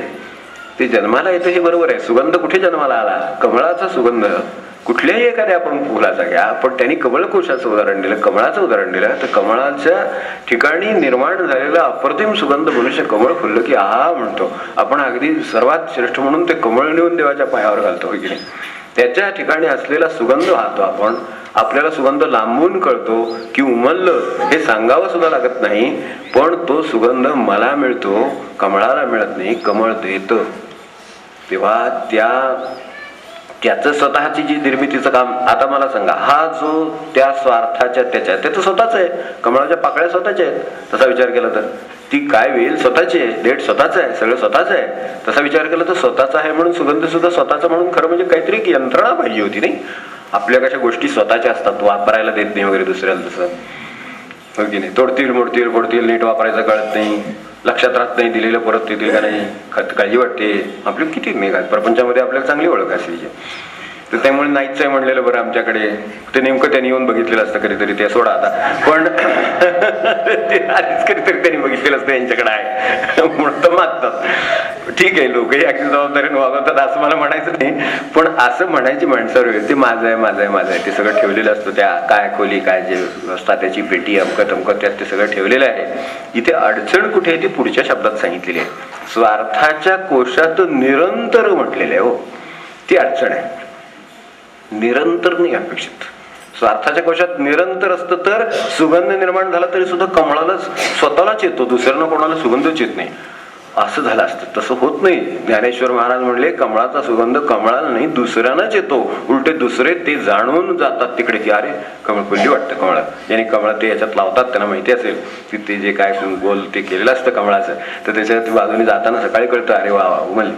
ते जन्माला येतं हे बरोबर आहे. सुगंध कुठे जन्माला आला? कमळाचा सुगंध. कुठल्याही एखाद्या आपण फुलाचा घ्या, पण त्यांनी कमळकोशाचं उदाहरण दिलं, कमळाचं उदाहरण दिलं, तर कमळाच्या ठिकाणी निर्माण झालेला अप्रतिम सुगंध मनुष्य कमळ फुललं की आहा म्हणतो. आपण अगदी सर्वात श्रेष्ठ म्हणून ते कमळ नेऊन देवाच्या पायावर घालतो की नाही. त्याच्या ठिकाणी असलेला सुगंध वाहतो आपण. आपल्याला सुगंध लांबून कळतो की उमललं हे सांगावं सुद्धा लागत नाही, पण तो सुगंध मला मिळतो, कमळाला मिळत नाही. कमळ देतं. तेव्हा त्याचं स्वतःची जी निर्मितीचं काम. आता मला सांगा, हा जो त्या स्वार्थाच्या त्याचं स्वतःच आहे, कमळाच्या पाकळ्या स्वतःच्या आहेत. तसा विचार केला तर ती काय वेल स्वतःची आहे, देठ स्वतःच आहे, सगळं स्वतःच आहे. तसा विचार केला तर स्वतःचा आहे म्हणून सुगंध सुद्धा स्वतःचा म्हणून खरं म्हणजे काहीतरी यंत्रणा पाहिजे होती नाही. आपल्या कशा गोष्टी स्वतःच्या असतात, वापरायला देत नाही वगैरे दुसऱ्याला, तसं हो की नाही. तोडतील मोडतील फोडतील, नीट वापरायचं कळत नाही, लक्षात राहत नाही, दिलेलं परत येतील का नाही, काळजी वाटते. आपली किती मेघ आहेत प्रपंचामध्ये, आपल्याला चांगली ओळख असायची. तर त्यामुळे नाहीच आहे म्हणलेलं बरं आमच्याकडे. ते नेमकं त्यांनी येऊन बघितलेलं असतं कधीतरी, ते सोडा आता, पण ते आधीच कधीतरी त्यांनी बघितलेलं असतं यांच्याकडे आहे म्हणून तर मागतात. ठीक आहे, लोकही अगदी जबाबदारीने वागवतात असं मला म्हणायचं नाही, पण असं म्हणायची माणसावर ते माझं आहे माझं आहे माझं आहे ते सगळं ठेवलेलं असतं. त्या काय खोली काय जे असतात त्याची पेटी अमकत अमकत त्यात ते सगळं ठेवलेलं आहे. इथे अडचण कुठे आहे ती पुढच्या शब्दात सांगितलेली आहे. स्वार्थाच्या कोशात निरंतर म्हटलेलं आहे. हो, ती अडचण आहे. निरंतर नाही अपेक्षित. स्वार्थाच्या कोशात निरंतर असतं तर सुगंध निर्माण झाला तरी सुद्धा कमळाला स्वतःलाच येतो, दुसऱ्यांना कोणाला सुगंधच येत नाही. असं झालं असतं, तसं होत नाही. ज्ञानेश्वर महाराज म्हणले कमळाचा सुगंध कमळाला नाही दुसऱ्यांनाच येतो. उलटे दुसरे ते जाणून जातात तिकडे की अरे कमळ फुलली वाटतं कमळ, ज्याने कमळ ते याच्यात लावतात त्यांना माहिती असेल की ते जे काय गोल ते केलेलं असतं कमळाचं, तर त्याच्यात बाजूने जाताना सकाळी कळतं अरे वा वा उमलली.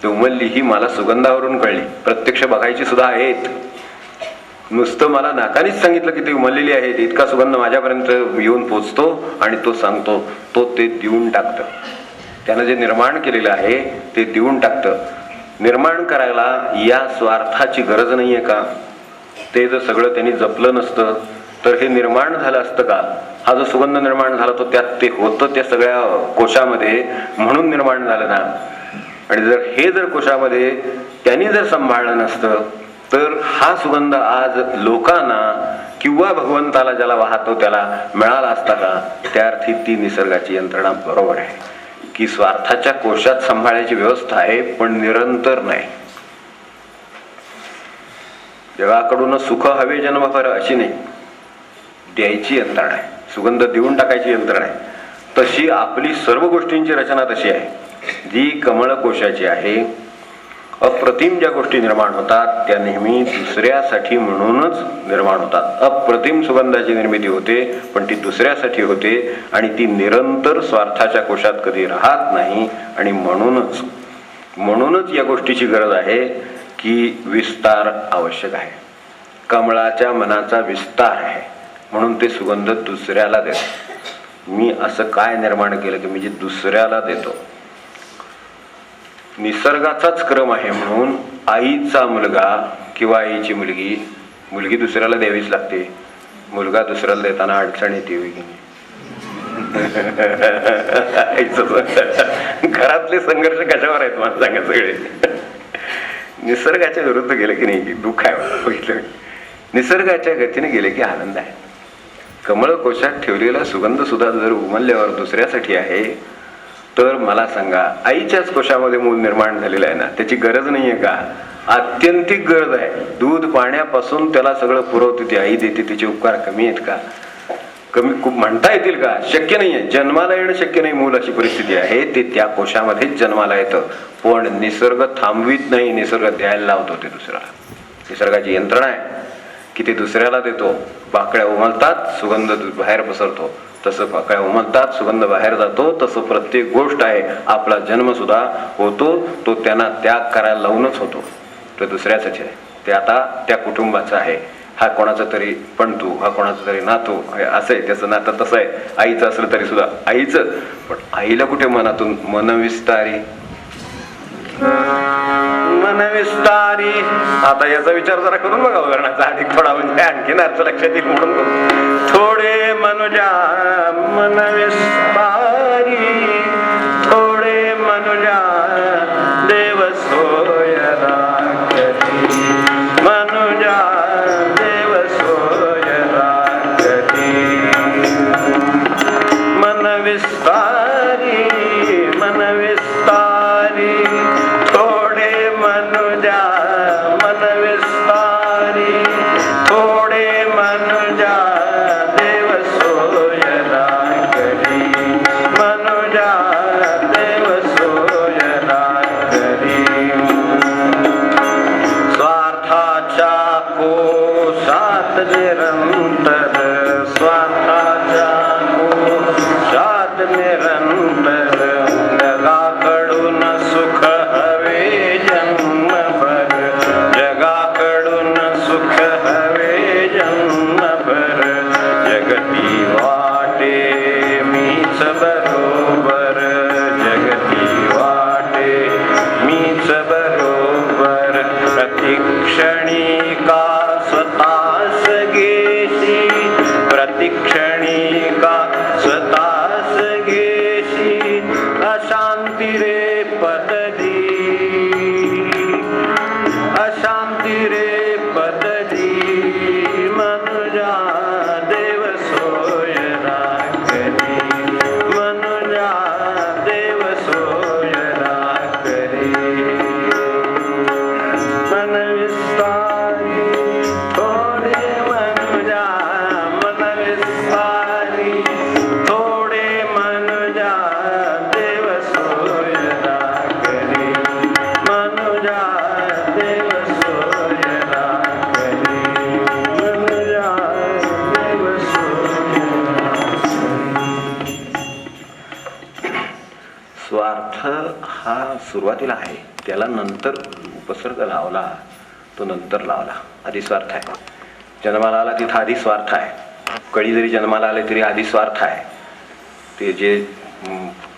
तर उमलली ही मला सुगंधावरून कळली, प्रत्यक्ष बघायची सुद्धा आहेत. नुसतं मला नाकानीच सांगितलं की ते उमललेली आहे, इतका सुगंध माझ्यापर्यंत येऊन पोचतो आणि तो सांगतो, तो ते देऊन टाकतं. त्यानं जे निर्माण केलेलं आहे ते देऊन टाकतं. निर्माण करायला या स्वार्थाची गरज नाहीये का? ते जर सगळं त्यांनी जपलं नसतं तर हे निर्माण झालं असतं का? हा जो सुगंध निर्माण झाला तो त्यात ते होतं त्या सगळ्या कोशामध्ये म्हणून निर्माण झालं ना. आणि जर कोशामध्ये त्यांनी जर सांभाळलं नसतं तर हा सुगंध आज लोकांना किंवा भगवंताला ज्याला वाहतो त्याला मिळाला असता का? त्या अर्थी ती निसर्गाची यंत्रणा बरोबर आहे की स्वार्थाच्या कोशात सांभाळायची व्यवस्था आहे पण निरंतर नाही. जगाकडून सुख हवे जन्मभर अशी नाही, द्यायची यंत्रणा आहे, सुगंध देऊन टाकायची यंत्रणा आहे. तशी आपली सर्व गोष्टींची रचना तशी आहे जी कमळ कोशाची आहे. अप्रतिम ज्या गोष्टी निर्माण होतात त्या नेहमी दुसऱ्यासाठी म्हणूनच निर्माण होतात. अप्रतिम सुगंधाची निर्मिती होते पण ती दुसऱ्यासाठी होते आणि ती निरंतर स्वार्थाच्या कोशात कधी राहत नाही. आणि म्हणूनच या गोष्टीची गरज आहे की विस्तार आवश्यक आहे. कमळाच्या मनाचा विस्तार आहे म्हणून ते सुगंध दुसऱ्याला देतो. मी असं काय निर्माण केलं की मी जे दुसऱ्याला देतो. निसर्गाचाच क्रम आहे म्हणून आईचा मुलगा किंवा आईची मुलगी दुसऱ्याला द्यावीच लागते. मुलगा दुसऱ्याला देताना अडचण येते घरातले संघर्ष कशावर आहेत मला सांगा सगळे. निसर्गाच्या विरुद्ध गेले की नाही दुःख आहे बघितलं. निसर्गाच्या गतीने गेले की आनंद आहे. कमळ कोशात ठेवलेला सुगंध सुद्धा जर उमलल्यावर दुसऱ्यासाठी आहे तर मला सांगा आईच्याच कोशामध्ये मूल निर्माण झालेलं आहे ना, त्याची गरज नाहीये का? आत्यंतिक गरज आहे. दूध पाण्यापासून त्याला सगळं पुरवते ती आई देते. तिचे उपकार कमी आहेत का? कमी म्हणता येतील का? शक्य नाहीये. जन्माला येणं शक्य नाही मूल अशी परिस्थिती आहे. ते त्या कोशामध्येच जन्माला येतं. पण निसर्ग थांबवित नाही, निसर्ग द्यायला लावतो ते दुसऱ्याला. निसर्गाची यंत्रणा आहे की ते दुसऱ्याला देतो. पाकळ्या उमलतात सुगंध बाहेर पसरतो, तसं पाकळ्या उमलतात सुगंध बाहेर जातो. तसं प्रत्येक गोष्ट आहे. आपला जन्म सुद्धा होतो तो त्यांना त्याग करायला लावूनच होतो. तो दुसऱ्याच आहे. ते आता त्या कुटुंबाचं आहे. हा कोणाचा तरी पंतू, हा कोणाचा तरी नातू असं आहे. त्याचं नातं तसं आहे. आईचं असलं तरी सुद्धा आईचं. पण आईला कुठे मनातून मनविस्तारी आता याचा विचार जरा करून बघा उदाहरणाचा अधिक थोडा म्हणजे आणखीन अर्थ लक्षात येईल म्हणून थोडे मनुजा मनविस्तारी थोडे मनुजा देव सोयरा कधी मनुजा देव सोयरा कधी मनविस्तारी मनविस्तारी थोडे मनुजा मनविस्तारी थोडे मनुजा देव सोयरा कधी हा सुरुवातीला आहे, त्याला नंतर उपसर्ग लावला, तो नंतर लावला. आधी स्वार्थ आहे. जन्माला आला तिथं आधी स्वार्थ आहे. कळी जरी जन्माला आले तरी आधी स्वार्थ आहे. ते जे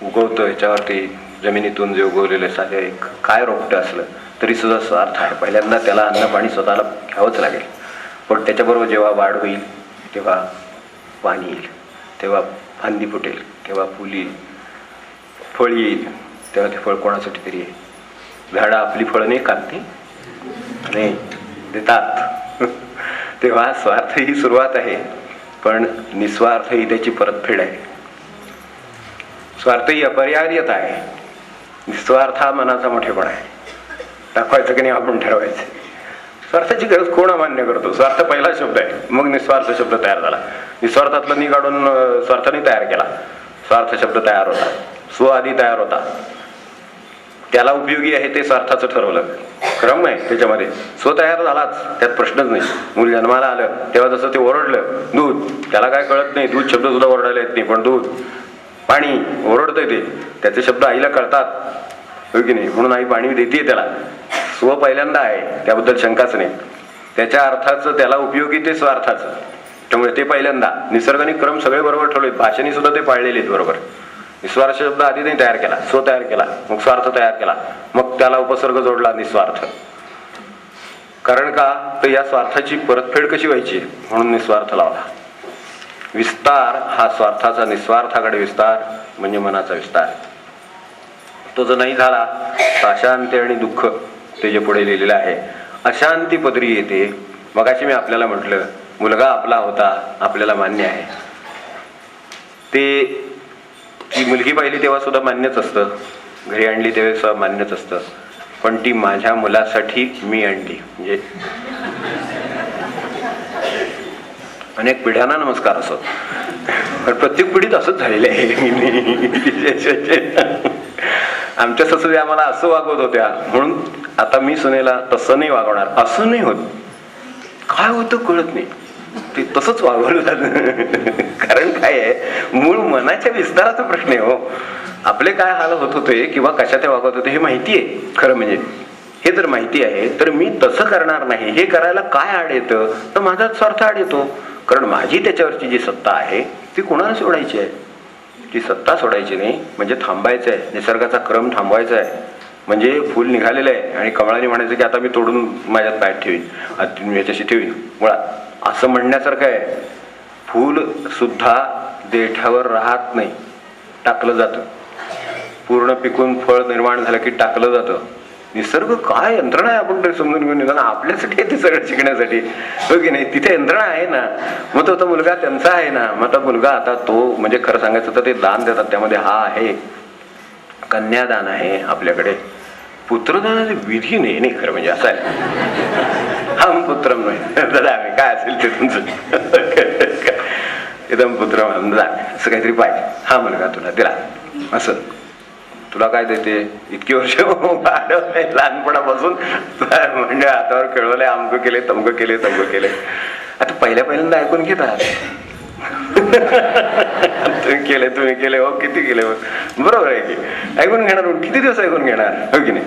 उगवतं ह्याच्यावरती जमिनीतून जे उगवलेलं साधे काय रोपटं असलं तरी सुद्धा स्वार्थ आहे. पहिल्यांदा त्याला अन्न पाणी स्वतःला घ्यावंच लागेल. पण त्याच्याबरोबर जेव्हा वाढ होईल तेव्हा पाणी येईल, तेव्हा फांदी फुटेल, तेव्हा फुल येईल, फळ येईल, तेव्हा ते फळ कोणासाठी तरी येईल. झाडं आपली फळं नाही खात नाही देतात. तेव्हा स्वार्थ ही सुरुवात आहे, पण निस्वार्थ ही त्याची परतफेड आहे. स्वार्थ ही अपरिहार्यता आहे. निस्वार्थ हा मनाचा मोठेपणा आहे. दाखवायचं की नाही आपण ठरवायचं. स्वार्थाची गरज कोण अमान्य करतो? स्वार्थ पहिला शब्द आहे, मग निस्वार्थ शब्द तयार झाला. निस्वार्थातलं नी काढून स्वार्थाने तयार केला. स्वार्थ शब्द तयार होता, स्व आधी तयार होता. त्याला उपयोगी आहे ते स्वार्थाचं ठरवलं. क्रम आहे त्याच्यामध्ये. स्व तयार झालाच, त्यात प्रश्नच नाही. मूल जन्माला आलं तेव्हा जसं ते ओरडलं दूध, त्याला काय कळत नाही, दूध शब्द सुद्धा ओरडायला येत नाही, पण दूध पाणी ओरडतंय ते, त्याचे शब्द आईला कळतात, हो की नाही? म्हणून आई पाणी देते त्याला. स्व पहिल्यांदा आहे, त्याबद्दल शंकाच नाही. त्याच्या अर्थाचं त्याला उपयोगी ते स्वार्थाचं, त्यामुळे ते पहिल्यांदा. निसर्ग आणि क्रम सगळे बरोबर ठेवले, भाषेने सुद्धा ते पाळलेले आहेत बरोबर. निस्वार्थ शब्द आधी नाही तयार केला, स्व तयार केला, मग स्वार्थ तयार केला, मग त्याला उपसर्ग जोडला निस्वार्थ. कारण का तर या स्वार्थाची परतफेड कशी व्हायची म्हणून निस्वार्थ लावला. विस्तार हा स्वार्थाचा, निस्वार्थाकडे विस्तार म्हणजे मनाचा विस्तार. तो जर नाही झाला तर अशांती आणि दुःख ते जे पुढे लिहिलेलं आहे, अशांती पदरी येते. मगाशी मी आपल्याला म्हटलं मुलगा आपला होता, आपल्याला मान्य आहे. ते ती मुलगी पाहिली तेव्हा सुद्धा मान्यच असतं, घरी आणली तेव्हा सुद्धा मान्यच असतं, पण ती माझ्या मुलासाठी मी आणली. म्हणजे अनेक पिढ्यांना नमस्कार असो, पण प्रत्येक पिढीत असंच झालेलं आहे. आमच्या सासूबाई आम्हाला असं वागवत होत्या, म्हणून आता मी सुनेला तसं नाही वागवणार. असं नाही होत, काय होतं कळत नाही, ते तसंच वागवलं जातं. कारण काय आहे, मूळ मनाच्या विस्ताराचा प्रश्न आहे हो. आपले काय हाल होत होते किंवा कशा ते वागवत होते हे माहिती आहे. खरं म्हणजे हे जर माहिती आहे तर मी तसं करणार नाही. हे करायला काय आड येतं तर माझाच स्वार्थ आड येतो. कारण माझी त्याच्यावरची जी सत्ता आहे ती कोणाला सोडायची आहे? ती सत्ता सोडायची नाही, म्हणजे थांबायचं आहे. निसर्गाचा क्रम थांबवायचा आहे. म्हणजे फूल निघालेलं आहे आणि कमळाने म्हणायचं की आता मी तोडून माझ्यात पायात ठेवीन, याच्याशी ठेवीन मुळात, असं म्हणण्यासारखं आहे. फूल सुद्धा देठावर राहत नाही, टाकलं जातं. पूर्ण पिकून फळ निर्माण झालं की टाकलं जातं. निसर्ग काय यंत्रणा आहे आपण तरी समजून घेऊन निघा ना. आपल्यासाठी ते सगळं शिकण्यासाठी, हो की नाही? तिथे यंत्रणा आहे ना. मग तो मुलगा त्यांचा आहे ना. मग तो मुलगा आता तो म्हणजे खरं सांगायचं तर ते दान देतात, त्यामध्ये हा आहे कन्यादान आहे आपल्याकडे. पुत्रदानाची विधी नाही खरं म्हणजे असं आहे. हम पुत्रम नाही काय असेल ते तुमचं एकदम पुत्र असं काहीतरी पाहिजे. हा मुलगा तुला दिला, असं तुला काय देते? इतकी वर्ष लहानपणापासून म्हणजे हातावर खेळवलंय, अमकं केले, तमकं केले, तमकं केले. आता पहिल्यांदा ऐकून घेतात. तुम्ही केले हो, किती केले हो, बरोबर आहे की ऐकून घेणार. किती दिवस ऐकून घेणार, हो की नाही?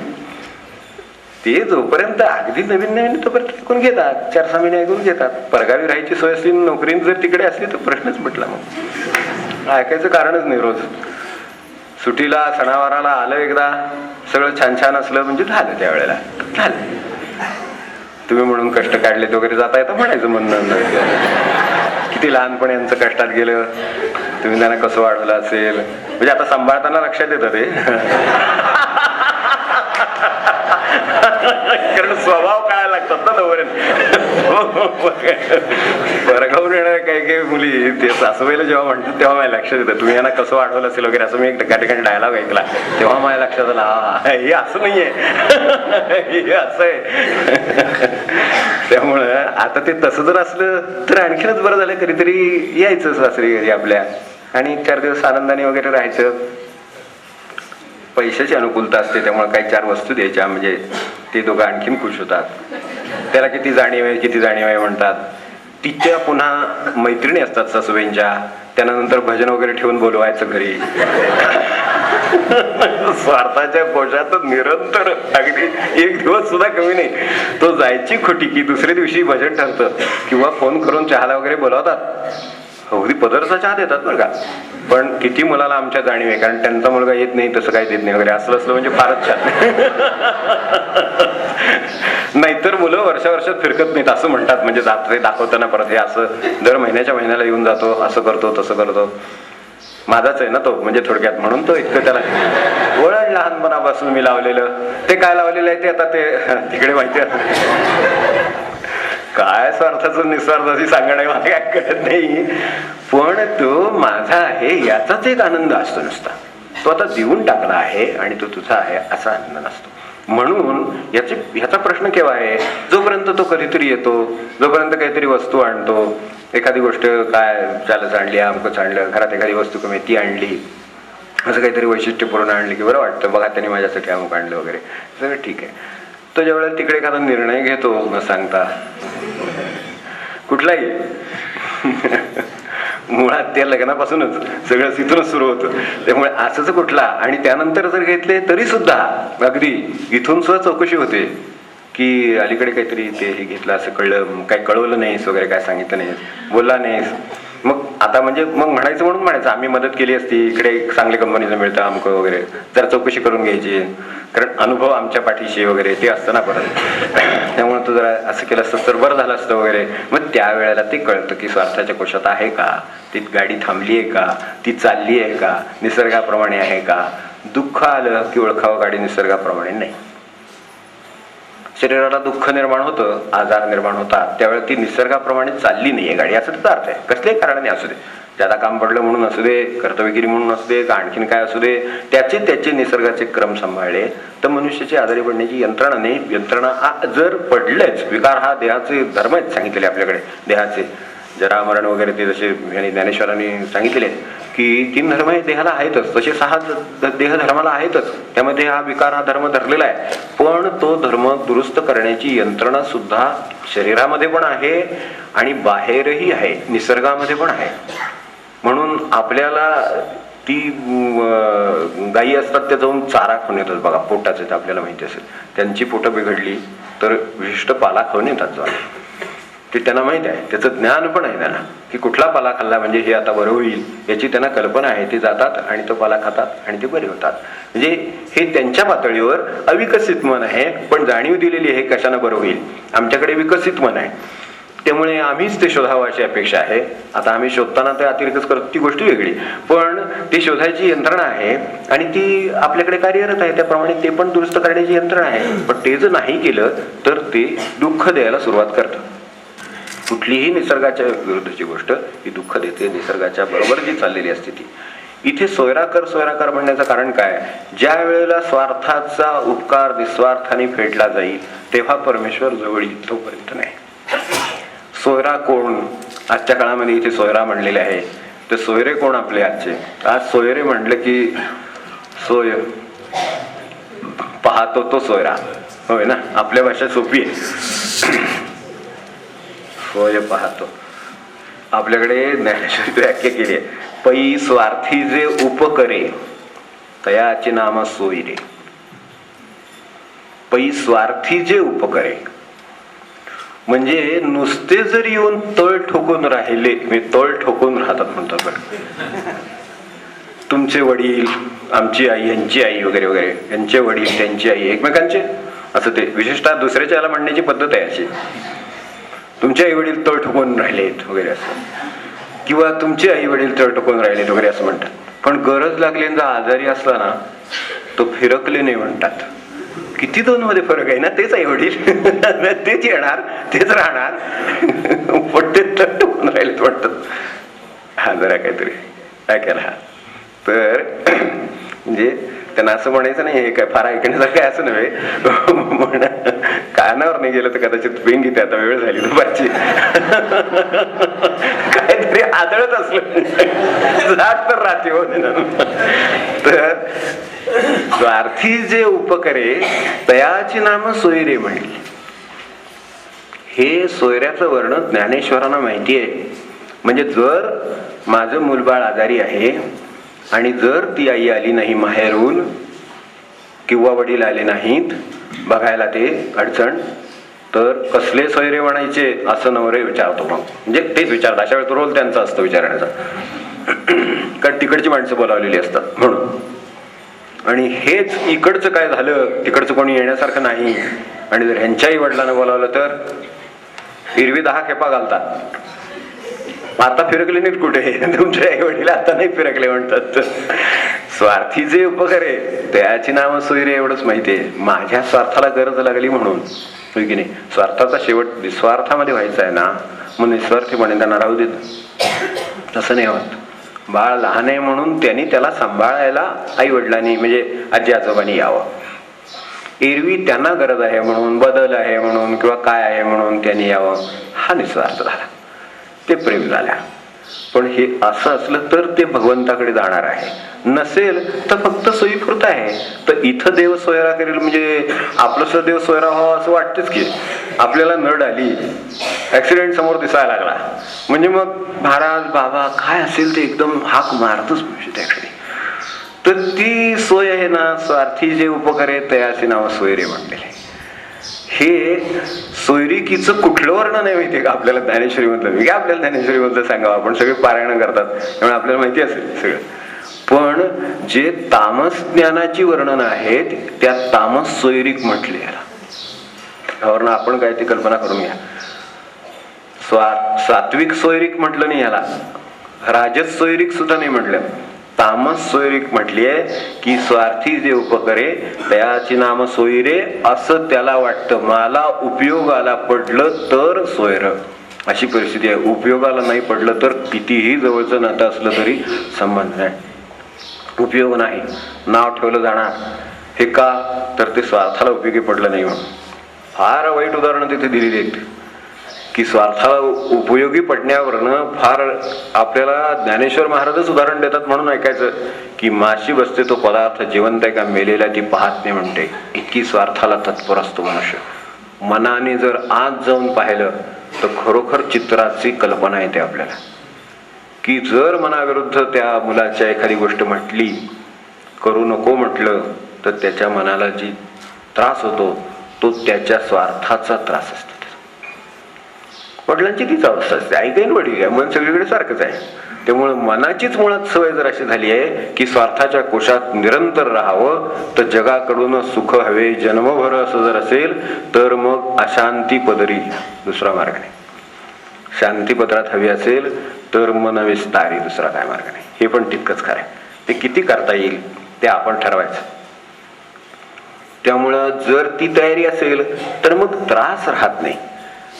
ते जोपर्यंत अगदी नवीन तोपर्यंत ऐकून घेतात, 4-6 महिने ऐकून घेतात. परगावी राहायची सोय असली, नोकरी जर तिकडे असली तर प्रश्नच म्हटला. मग ऐकायचं कारणच नाही. रोज सुट्टीला सणावाराला आलं, एकदा सगळं छान छान असलं म्हणजे झालं. त्यावेळेला झालं. तुम्ही म्हणून कष्ट काढलेत वगैरे जाता येतं म्हणायचं म्हणणं. किती लहानपणी यांचं कष्टात गेलं, तुम्ही त्यांना कसं वाढवलं असेल, म्हणजे आता सांभाळताना लक्षात येतं ते. कारण स्वभाव कळायला लागतात ना तोपर्यंत. परगावून येणार काही मुली ते सासूबाईला जेव्हा म्हणतात तेव्हा माझ्या लक्षात येतं तुम्ही यांना कसं वाढवलं असेल वगैरे. असं मी एका ठिकाणी डायलॉग ऐकला तेव्हा माझ्या लक्षात आलं, हा हे असं नाहीये, हे असं आहे. त्यामुळं आता ते तसं जर असलं तर आणखीनच बरं झालं. कधीतरी यायचं सासरी घरी आपल्या आणि 4 दिवस आनंदाने वगैरे राहायचं. पैशाची अनुकूलता असते त्यामुळे काही 4 वस्तू द्यायच्या, म्हणजे ते दोघं आणखीन खुश होतात. त्याला किती जाणीव आहे म्हणतात. तिच्या पुन्हा मैत्रिणी असतात सासूबाईंच्या, त्यानंतर भजन वगैरे ठेवून बोलवायचं घरी. स्वार्थाच्या कोशात निरंतर, अगदी एक दिवस सुद्धा कमी नाही. तो जायची खोटी की दुसऱ्या दिवशी भजन ठरतं, किंवा फोन करून चहाला वगैरे बोलावतात. अगदी पदरचा चहा देतात बरं का, पण किती मुलाला आमच्या जाणीव आहे, कारण त्यांचा मुलगा येत नाही तसं काही देत नाही वगैरे, असलं म्हणजे फारच छान. नाहीतर मुलं वर्षात फिरकत नाहीत असं म्हणतात, म्हणजे जात दाखवताना परत हे असं दर महिन्याला येऊन जातो, असं करतो तसं करतो. माझाच आहे ना तो, म्हणजे थोडक्यात, म्हणून तो इतकं त्याला वळण लहानपणापासून मी लावलेलं. ते काय लावलेलं आहे ते आता ते तिकडे माहिती आहे. काय स्वार्थाचं निस्वार्थाची सांगणं मला काय कळत नाही, पण तो माझा आहे याचाच एक आनंद असतो नुसता. तो आता देऊन टाकला आहे आणि तो तुझा आहे असा आनंद नसतो. म्हणून ह्याचा प्रश्न केव्हा आहे, जोपर्यंत तो कधीतरी येतो, जोपर्यंत काहीतरी वस्तू आणतो, एखादी गोष्ट काय चालच आणली, अमकच आणलं, घरात एखादी वस्तू कमी ती आणली, असं काहीतरी वैशिष्ट्यपूर्ण आणली की बरं वाटतं, बघा त्याने माझ्यासाठी अमुक आणलं वगैरे, सगळं ठीक आहे. तो ज्यावेळेला तिकडे एखादा निर्णय घेतो न सांगता, कुठलाही मुळात त्या लग्नापासूनच सगळं तिथूनच सुरू होतं. त्यामुळे असंच कुठला, आणि त्यानंतर जर घेतले तरी सुद्धा अगदी इथून सुद्धा चौकशी होते की अलीकडे काहीतरी ते हे घेतलं असं कळलं, काही कळवलं नाहीस वगैरे, काय सांगितलं नाहीस, बोलला नाहीस. मग आता म्हणजे मग म्हणायचं म्हणून म्हणायचं आम्ही मदत केली असती, इकडे चांगल्या कंपनीला मिळतं अमकं वगैरे, जरा चौकशी करून घ्यायची, कारण अनुभव आमच्या पाठीशी वगैरे ते असतं ना परत. त्यामुळे तू जरा असं केलं असतं तर बरं झालं असतं वगैरे. मग त्यावेळेला ते कळतं की स्वार्थाच्या कोशात आहे का, ती गाडी थांबली आहे का, ती चालली आहे का, निसर्गाप्रमाणे आहे का. दुःख आलं की ओळखावं गाडी निसर्गाप्रमाणे नाही. शरीराला दुःख निर्माण होतं, आजार निर्माण होतात, त्यावेळेला ती निसर्गाप्रमाणे चालली नाहीये गाडी, असं त्याचा अर्थ आहे. कसल्याही कारणाने असू दे, ज्यादा काम पडलं म्हणून असू दे, कर्तव्यगिरी म्हणून असू दे, का आणखीन काय असू दे, त्याचे निसर्गाचे क्रम सांभाळले तर मनुष्याची आजारी पडण्याची यंत्रणा नाही. यंत्रणा जर पडलेच, विकार हा देहाचे धर्म आहेत सांगितलेले आपल्याकडे, देहाचे जरा मरण वगैरे ते जसे ज्ञानेश्वरांनी सांगितलेले की 3 धर्म हे देहाला आहेतच, तसे 6 देह धर्माला आहेतच. त्यामध्ये हा विकार हा धर्म धरलेला आहे, पण तो धर्म दुरुस्त करण्याची यंत्रणा सुद्धा शरीरामध्ये पण आहे आणि बाहेरही आहे, निसर्गामध्ये पण आहे. म्हणून आपल्याला ती गायी असतात त्या जाऊन चारा खाऊन येतात बघा, पोटाचे, आपल्याला माहिती असेल, त्यांची पोटं बिघडली तर विशिष्ट पाला खाऊन येतात जाऊन. ते त्यांना माहित आहे, त्याचं ज्ञान पण आहे त्यांना की कुठला पाला खाल्ला म्हणजे हे आता बरं होईल, याची त्यांना कल्पना आहे. ते जातात आणि तो पाला खातात आणि ते बरे होतात. म्हणजे हे त्यांच्या पातळीवर अविकसित मन आहे, पण जाणीव दिलेली आहे कशाने बरं होईल. आमच्याकडे विकसित मन आहे, त्यामुळे आम्हीच ते शोधावं अशी अपेक्षा आहे. आता आम्ही शोधताना ते अतिरिक्त करतो ती गोष्ट वेगळी, पण ती शोधायची यंत्रणा आहे आणि ती आपल्याकडे कार्यरत आहे. त्याप्रमाणे ते पण दुरुस्त करण्याची यंत्रणा आहे. पण ते जर नाही केलं तर ते दुःख द्यायला सुरुवात करतं. कुठलीही निसर्गाच्या विरुद्धची गोष्ट ही दुःख देते, निसर्गाच्या बरोबर जी चाललेली असते ती. इथे सोयराकर म्हणण्याचं कारण काय, ज्या वेळेला स्वार्थाचा उपकार निस्वार्थाने फेडला जाईल तेव्हा परमेश्वर जवळ येईल, तोपर्यंत नाही. सोयरा कोण, आजच्या काळामध्ये इथे सोयरा म्हणलेले आहे, तर सोयरे कोण आपले आजचे. आज सोयरे म्हणलं की सोय पाहतो तो सोयरा, होय ना, आपल्या भाषा सोपी आहे. सोय पाहतो, आपल्याकडे ज्ञानेश्वरी व्याख्या केली आहे, पै स्वार्थी जे उपकरे तयाचे नाम सोयी रे. पै स्वार्थी जे उपकरे म्हणजे नुसते जर येऊन तळ ठोकून राहिले, मी तळ ठोकून राहतात म्हणतो पण, तुमचे वडील, आमची आई, यांची आई वगैरे वगैरे, यांचे वडील त्यांची आई एकमेकांचे, असं ते विशेषतः दुसऱ्याच्या याला म्हणण्याची पद्धत आहे अशी. तुमचे आई वडील तळ ठोकून राहिलेत वगैरे असं, किंवा तुमचे आई वडील तळ ठोकून राहिलेत वगैरे असं म्हणतात. पण गरज लागल्यांचा आजारी असला ना तो फिरकले नाही म्हणतात. किती दोन मध्ये फरक आहे ना, तेच आई वडील, तेच येणार तेच राहणार, पण ते तळ ठोकून राहिलेत म्हणतात. हा जरा काहीतरी काय केला तर म्हणजे त्यांना असं म्हणायचं नाही हे काय फार ऐकण्यासारखं काय असं नव्हे, म्हण कानावर नाही गेलं तर कदाचित पेंग घेते, आता वेळ झाली दुपारची, काहीतरी आदळत असलं जात तर राहते हो. तर स्वार्थी जे उपकरे तयाची नाम सोयरे म्हणली. हे सोयऱ्याचं वर्णन ज्ञानेश्वरांना माहिती आहे. म्हणजे जर माझं मूलबाळ आजारी आहे आणि जर ती आई आली नाही माहेरून किंवा वडील आले नाहीत बघायला ते अडचण, तर कसले सोयरे म्हणायचे असं नवरे विचारतो. मग म्हणजे तेच विचारतात. अशा वेळी रोल त्यांचा असतो विचारण्याचा, कारण तिकडची माणसं बोलावलेली असतात म्हणून. आणि हेच इकडचं काय झालं, तिकडचं कोणी येण्यासारखं नाही आणि जर ह्यांच्याही वडिलांना बोलावलं तर एरवी 10 खेपा घालतात. आता फिरकले नाहीत कुठे, तुमच्या आई वडील आता नाही फिरकले म्हणतात. स्वार्थी जे उपकार आहे त्याची नाव सोयरे एवढंच माहितीये. माझ्या स्वार्थाला गरज लागली म्हणून, होय की नाही. स्वार्थाचा शेवट निस्वार्थामध्ये व्हायचा आहे ना, मग निस्वार्थीपणे त्यांना राहू देत. तसं नाही होत. बाळ लहान आहे म्हणून त्यांनी त्याला सांभाळायला आई वडिलांनी म्हणजे आजी आजोबांनी यावं. एरवी त्यांना गरज आहे म्हणून, बदल आहे म्हणून किंवा काय आहे म्हणून त्यांनी यावं, हा निस्वार्थ झाला, ते प्रेम झाल्या. पण हे असं असलं तर ते भगवंताकडे जाणार आहे, नसेल तर फक्त सोयीकृत आहे. तर इथं देव सोयरा करेल म्हणजे आपलं देव सोयरा व्हावं असं वाटतेच की. आपल्याला नड आली, ऍक्सिडेंट समोर दिसायला लागला म्हणजे मग महाराज बाबा काय असेल ते एकदम हाक मारतच म्हणजे त्याकडे. तर ती सोय आहे ना, स्वार्थी जे उपकार आहे त्याचे नाव सोयरे म्हणलेले. हे सोयरिकीचं कुठलं वर्णन नाही माहितीये का आपल्याला ज्ञानेश्वरी मधलं. मी काय आपल्याला ज्ञानेश्वरी मधलं सांगावं, आपण सगळे पारायण करतात त्यामुळे आपल्याला माहिती असेल सगळं. पण जे तामस ज्ञानाची वर्णन आहेत त्या तामस सोयरिक म्हटले याला. यावरनं आपण काय ती कल्पना करून घ्या. सात्विक सोयरिक म्हटलं नाही याला, राजस सोयरिक सुद्धा नाही म्हटलं, तामस सोयरिक म्हटलीये. की स्वार्थी जे उपकरे त्याची नाम सोयरे असं त्याला वाटतं. मला उपयोगाला पडलं तर सोयर, अशी परिस्थिती आहे. उपयोगाला नाही पडलं तर कितीही जवळचं नातं असलं तरी संबंध नाही, उपयोग नाही, नाव ठेवलं जाणार. हे का, तर ते स्वार्थाला उपयोगी पडलं नाही म्हणून. फार वाईट उदाहरणं तिथे दिलेली आहेत की स्वार्थाला उपयोगी पडण्यावरनं फार आपल्याला ज्ञानेश्वर महाराजच उदाहरण देतात म्हणून ऐकायचं की माशी बसते तो पदार्थ जिवंत आहे का मेलेला ती पाहत नाही म्हणते. इतकी स्वार्थाला तत्पर असतो मनुष्य. मनाने जर आत जाऊन पाहिलं तर खरोखर चित्राची कल्पना येते आपल्याला की जर मनाविरुद्ध त्या मुलाच्या एखादी गोष्ट म्हटली, करू नको म्हटलं, तर त्याच्या मनाला जी त्रास होतो तो त्याच्या स्वार्थाचा त्रास असतो. वडिलांची तीच अवस्था असते. आई काही वडील आहे, मन सगळीकडे सारखंच आहे. त्यामुळे मनाचीच मुळात सवय जर अशी झाली आहे की स्वार्थाच्या कोशात निरंतर राहावं, तर जगाकडून सुख हवे जन्मभर असं जर असेल तर मग अशांती पदरी, दुसरा मार्ग नाही. शांती पदरात हवी असेल तर मन विस्तारी, दुसरा काय मार्ग नाही. हे पण तितकंच खरं आहे. ते किती करता येईल ते आपण ठरवायचं. त्यामुळं जर ती तयारी असेल तर मग त्रास राहत नाही,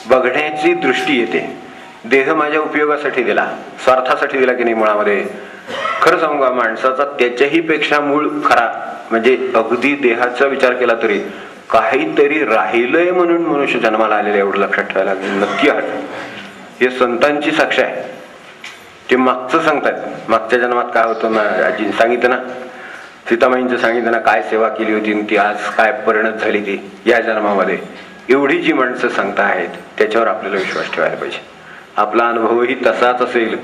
बघण्याची दृष्टी येते. देह माझ्या उपयोगासाठी दिला, स्वार्थासाठी दिला की नाही मुळामध्ये. खरं सांगू का, माणसाचा त्याच्याही पेक्षा मूळ खरा म्हणजे अगदी देहाचा विचार केला तरी काहीतरी राहिलंय म्हणून मनुष्य जन्माला आलेलं एवढं लक्षात ठेवायला नक्की हवं. हे संतांची साक्ष आहे. ते मागचं सांगतात, मागच्या जन्मात काय होतं ना, आजी सांगितलं ना, सीतामाईंचं सांगितलं ना, काय सेवा केली होती ती आज काय परिणत झाली ती या जन्मामध्ये. एवढी जी माणसं सांगता आहेत त्याच्यावर आपल्याला विश्वास ठेवायला पाहिजे. आपला अनुभवही तसाच असेल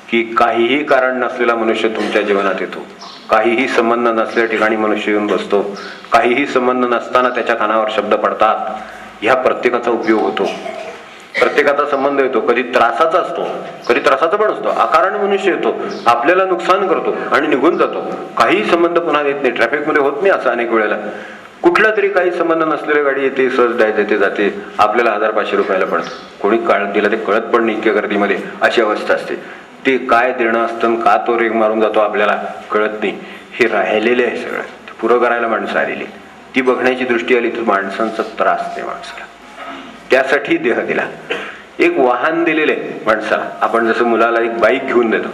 की काहीही कारण नसलेला मनुष्य तुमच्या जीवनात येतो, काहीही संबंध नसलेल्या ठिकाणी मनुष्य येऊन बसतो, काहीही संबंध नसताना त्याच्या कानावर शब्द पडतात. ह्या प्रत्येकाचा उपयोग होतो, प्रत्येकाचा संबंध येतो. कधी त्रासाचा असतो, कधी त्रासाचा पण असतो. अकारण मनुष्य येतो, आपल्याला नुकसान करतो आणि निघून जातो. काही संबंध पुन्हा येत नाही. ट्रॅफिकमध्ये होत नाही असं अनेक वेळेला. कुठला तरी काही संबंध नसलेली गाडी येते, सहज द्यायचं ते जाते, आपल्याला 1000-500 रुपयाला पडतं. कोणी काळ दिला ते कळत पण नाही इतक्या गर्दीमध्ये, अशी अवस्था असते. ते काय देणं असतं, का तो रेग मारून जातो आपल्याला कळत नाही. हे राहिलेले आहे सगळं. पुरं करायला माणसं आलेली, ती बघण्याची दृष्टी आली तर माणसांचा त्रास नाही माणसाला. त्यासाठी देह दिला. एक वाहन दिलेले माणसाला. आपण जसं मुलाला एक बाईक घेऊन देतो,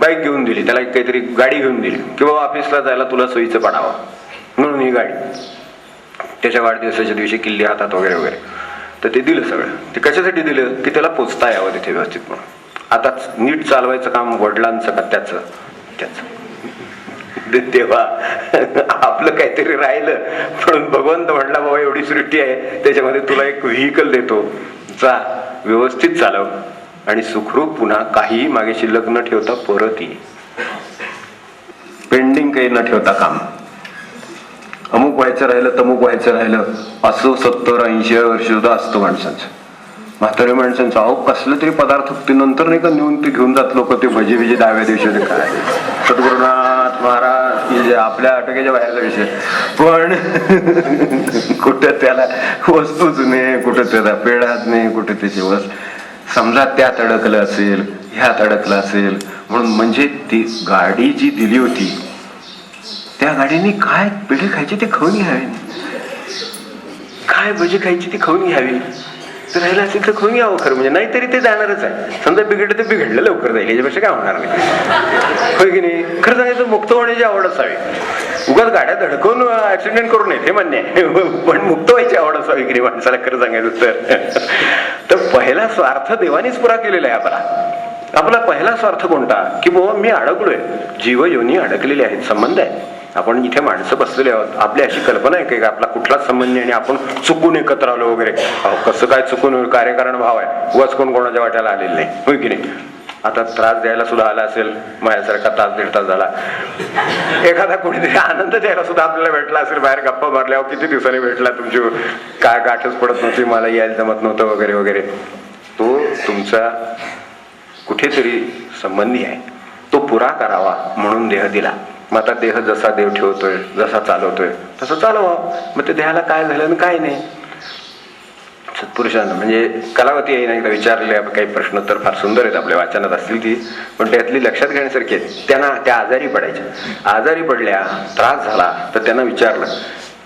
बाईक घेऊन दिली, त्याला एक काहीतरी गाडी घेऊन दिली किंवा ऑफिसला जायला तुला सोयीचं पडावं म्हणून ही गाडी, त्याच्या वाढदिवसाच्या दिवशी किल्ली हातात वगैरे वगैरे, तर ते दिलं सगळं. ते कशासाठी दिलं की त्याला पोचता यावं तिथे व्यवस्थित म्हणून. आता नीट चालवायचं काम वडिलांचं का त्याचं, तेव्हा आपलं काहीतरी राहिलं म्हणून भगवंत म्हटला बाबा एवढी सृष्टी आहे त्याच्यामध्ये तुला एक व्हेकल देतो, जा व्यवस्थित चालव आणि सुखरूप पुन्हा काहीही मागे शिल्लक न ठेवता परत ये. पेंडिंग काही न ठेवता काम. अमुक व्हायचं राहिलं तमुक व्हायचं राहिलं असं 70-80 वर्ष सुद्धा असतं माणसांचं. म्हातारे माणसांचं अहो कसलं तरी पदार्थ ते नंतर नाही का नेऊन ते घेऊन जात लोक ते भजी बिजी डाव्या दिवशी काय सद्गुरुनाथ महाराज आपल्या आटोक्याच्या बाहेरचा विषय. पण कुठं त्याला वस्तूच नाही, कुठं त्याला पेढाच नाही, कुठं त्याची समजा त्यात अडकलं असेल ह्यात अडकलं असेल म्हणून. म्हणजे ती गाडी जी दिली होती त्या गाडीने काय पेढे खायचे ते खाऊन घ्यावे, काय भजी खायची ती खाऊन घ्यावी. तर राहिलं असेल तर खाऊन घ्यावं खरं म्हणजे, नाहीतरी ते जाणारच आहे. समजा बिघडलं तर बिघडलं लवकर जाईल, याच्यापेक्षा काय होणार नाही, होय की नाही. खरं सांगायचं मुक्त होण्याची आवड असावी. उगाच गाड्या धडकवून ऍक्सिडेंट करू नये हे मान्य आहे, पण मुक्त व्हायची आवड असावी की नाही माणसाला खरं सांगायचं तर. पहिला स्वार्थ देवानीच पुरा केलेला आहे आपला. आपला पहिला स्वार्थ कोणता की बाबा मी अडकलोय, जीव योनी अडकलेले आहेत, संबंध आहे. आपण इथे माणसं बसलेले आहोत, आपली अशी कल्पना आहे की आपला कुठलाच संबंध नाही आणि आपण चुकून एकत्र आलो वगैरे. कसं काय चुकून, कार्यकारण भाव आहे, उगाच कोण कोणाच्या वाट्याला आलेलं नाही, होय की नाही. आता त्रास द्यायला सुद्धा आला असेल माझ्यासारखा, तास दीड तास झाला. एखादा कोणीतरी आनंद द्यायला सुद्धा आपल्याला भेटला असेल, बाहेर गप्पा मारल्यावर किती दिवसांनी भेटला, तुमची काय गाठच पडत नव्हती, मला यायला जमत नव्हतं वगैरे वगैरे. तो तुमचा कुठेतरी संबंधी आहे, तो पुरा करावा म्हणून देह दिला. मग आता देह जसा देव ठेवतोय, जसा चालवतोय तसं चालवावं. मग ते देहाला काय झालं आणि काय नाही. सत्पुरुषांना म्हणजे कलावती आहे नाही विचारले काही प्रश्न तर फार सुंदर आहेत, आपल्या वाचनात असतील ती, पण त्यातली लक्षात घेण्यासारखी आहेत. त्यांना त्या आजारी पडायच्या, आजारी पडल्या, त्रास झाला तर त्यांना विचारलं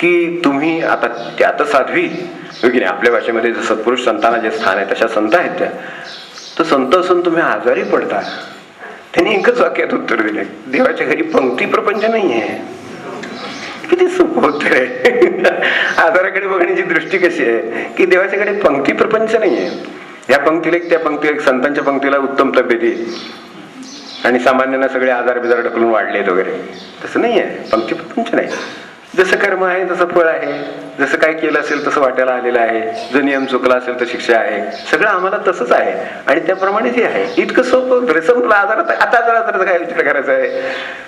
की तुम्ही आता त्या तर साध्वी की नाही, आपल्या भाषेमध्ये सत्पुरुष संतांना जे स्थान आहे तशा संत आहेत त्या, तर संत असून तुम्ही आजारी पडता. त्यांनी एकच वाक्यात उत्तर दिले, देवाच्या घरी पंक्ती प्रपंच नाहीये. किती सोपं होत आहे. आजाराकडे बघण्याची दृष्टी कशी आहे की देवाच्याकडे पंक्ती प्रपंच नाहीये. या पंक्तीला एक त्या पंक्ती एक संतांच्या पंक्तीला उत्तम तब्येती आणि सामान्यांना सगळे आजार बिजार ढकलून वाढलेत वगैरे, तसं नाहीये. पंक्ती प्रपंच नाही. जसं कर्म आहे तसं फळ आहे, जसं काय केलं असेल तसं वाट्याला आलेलं आहे, जो नियम चुकला असेल तर शिक्षा आहे, सगळं आम्हाला तसंच आहे आणि त्याप्रमाणेच हे आहे. इतकं सोपं. संपला आजारात, आता आजारात काय विचार करायचा आहे.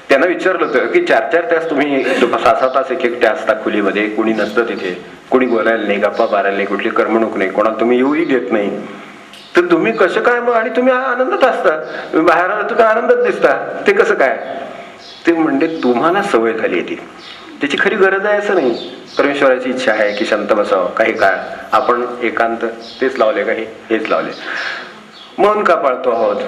त्यांना विचारलं होतं की 4-4 तास तुम्ही 6-6 तास एक तास खोलीमध्ये, कुणी नसतं तिथे, कुणी बोलायला नाही, गप्पा मारायला नाही, कुठली करमणूक नाही, कोणाला तुम्ही येऊही देत नाही, तर तुम्ही कसं काय मग, आणि तुम्ही आनंदात असता, तुम्ही बाहेर आला तुम्ही आनंदात दिसता, ते कसं काय. ते म्हणजे तुम्हाला सवय झाली ती, त्याची खरी गरज आहे असं नाही. परमेश्वराची इच्छा आहे की शांत बसावं काही काळ, आपण एकांत तेच लावले काही हेच लावले. मौन का पाळतो आहोत,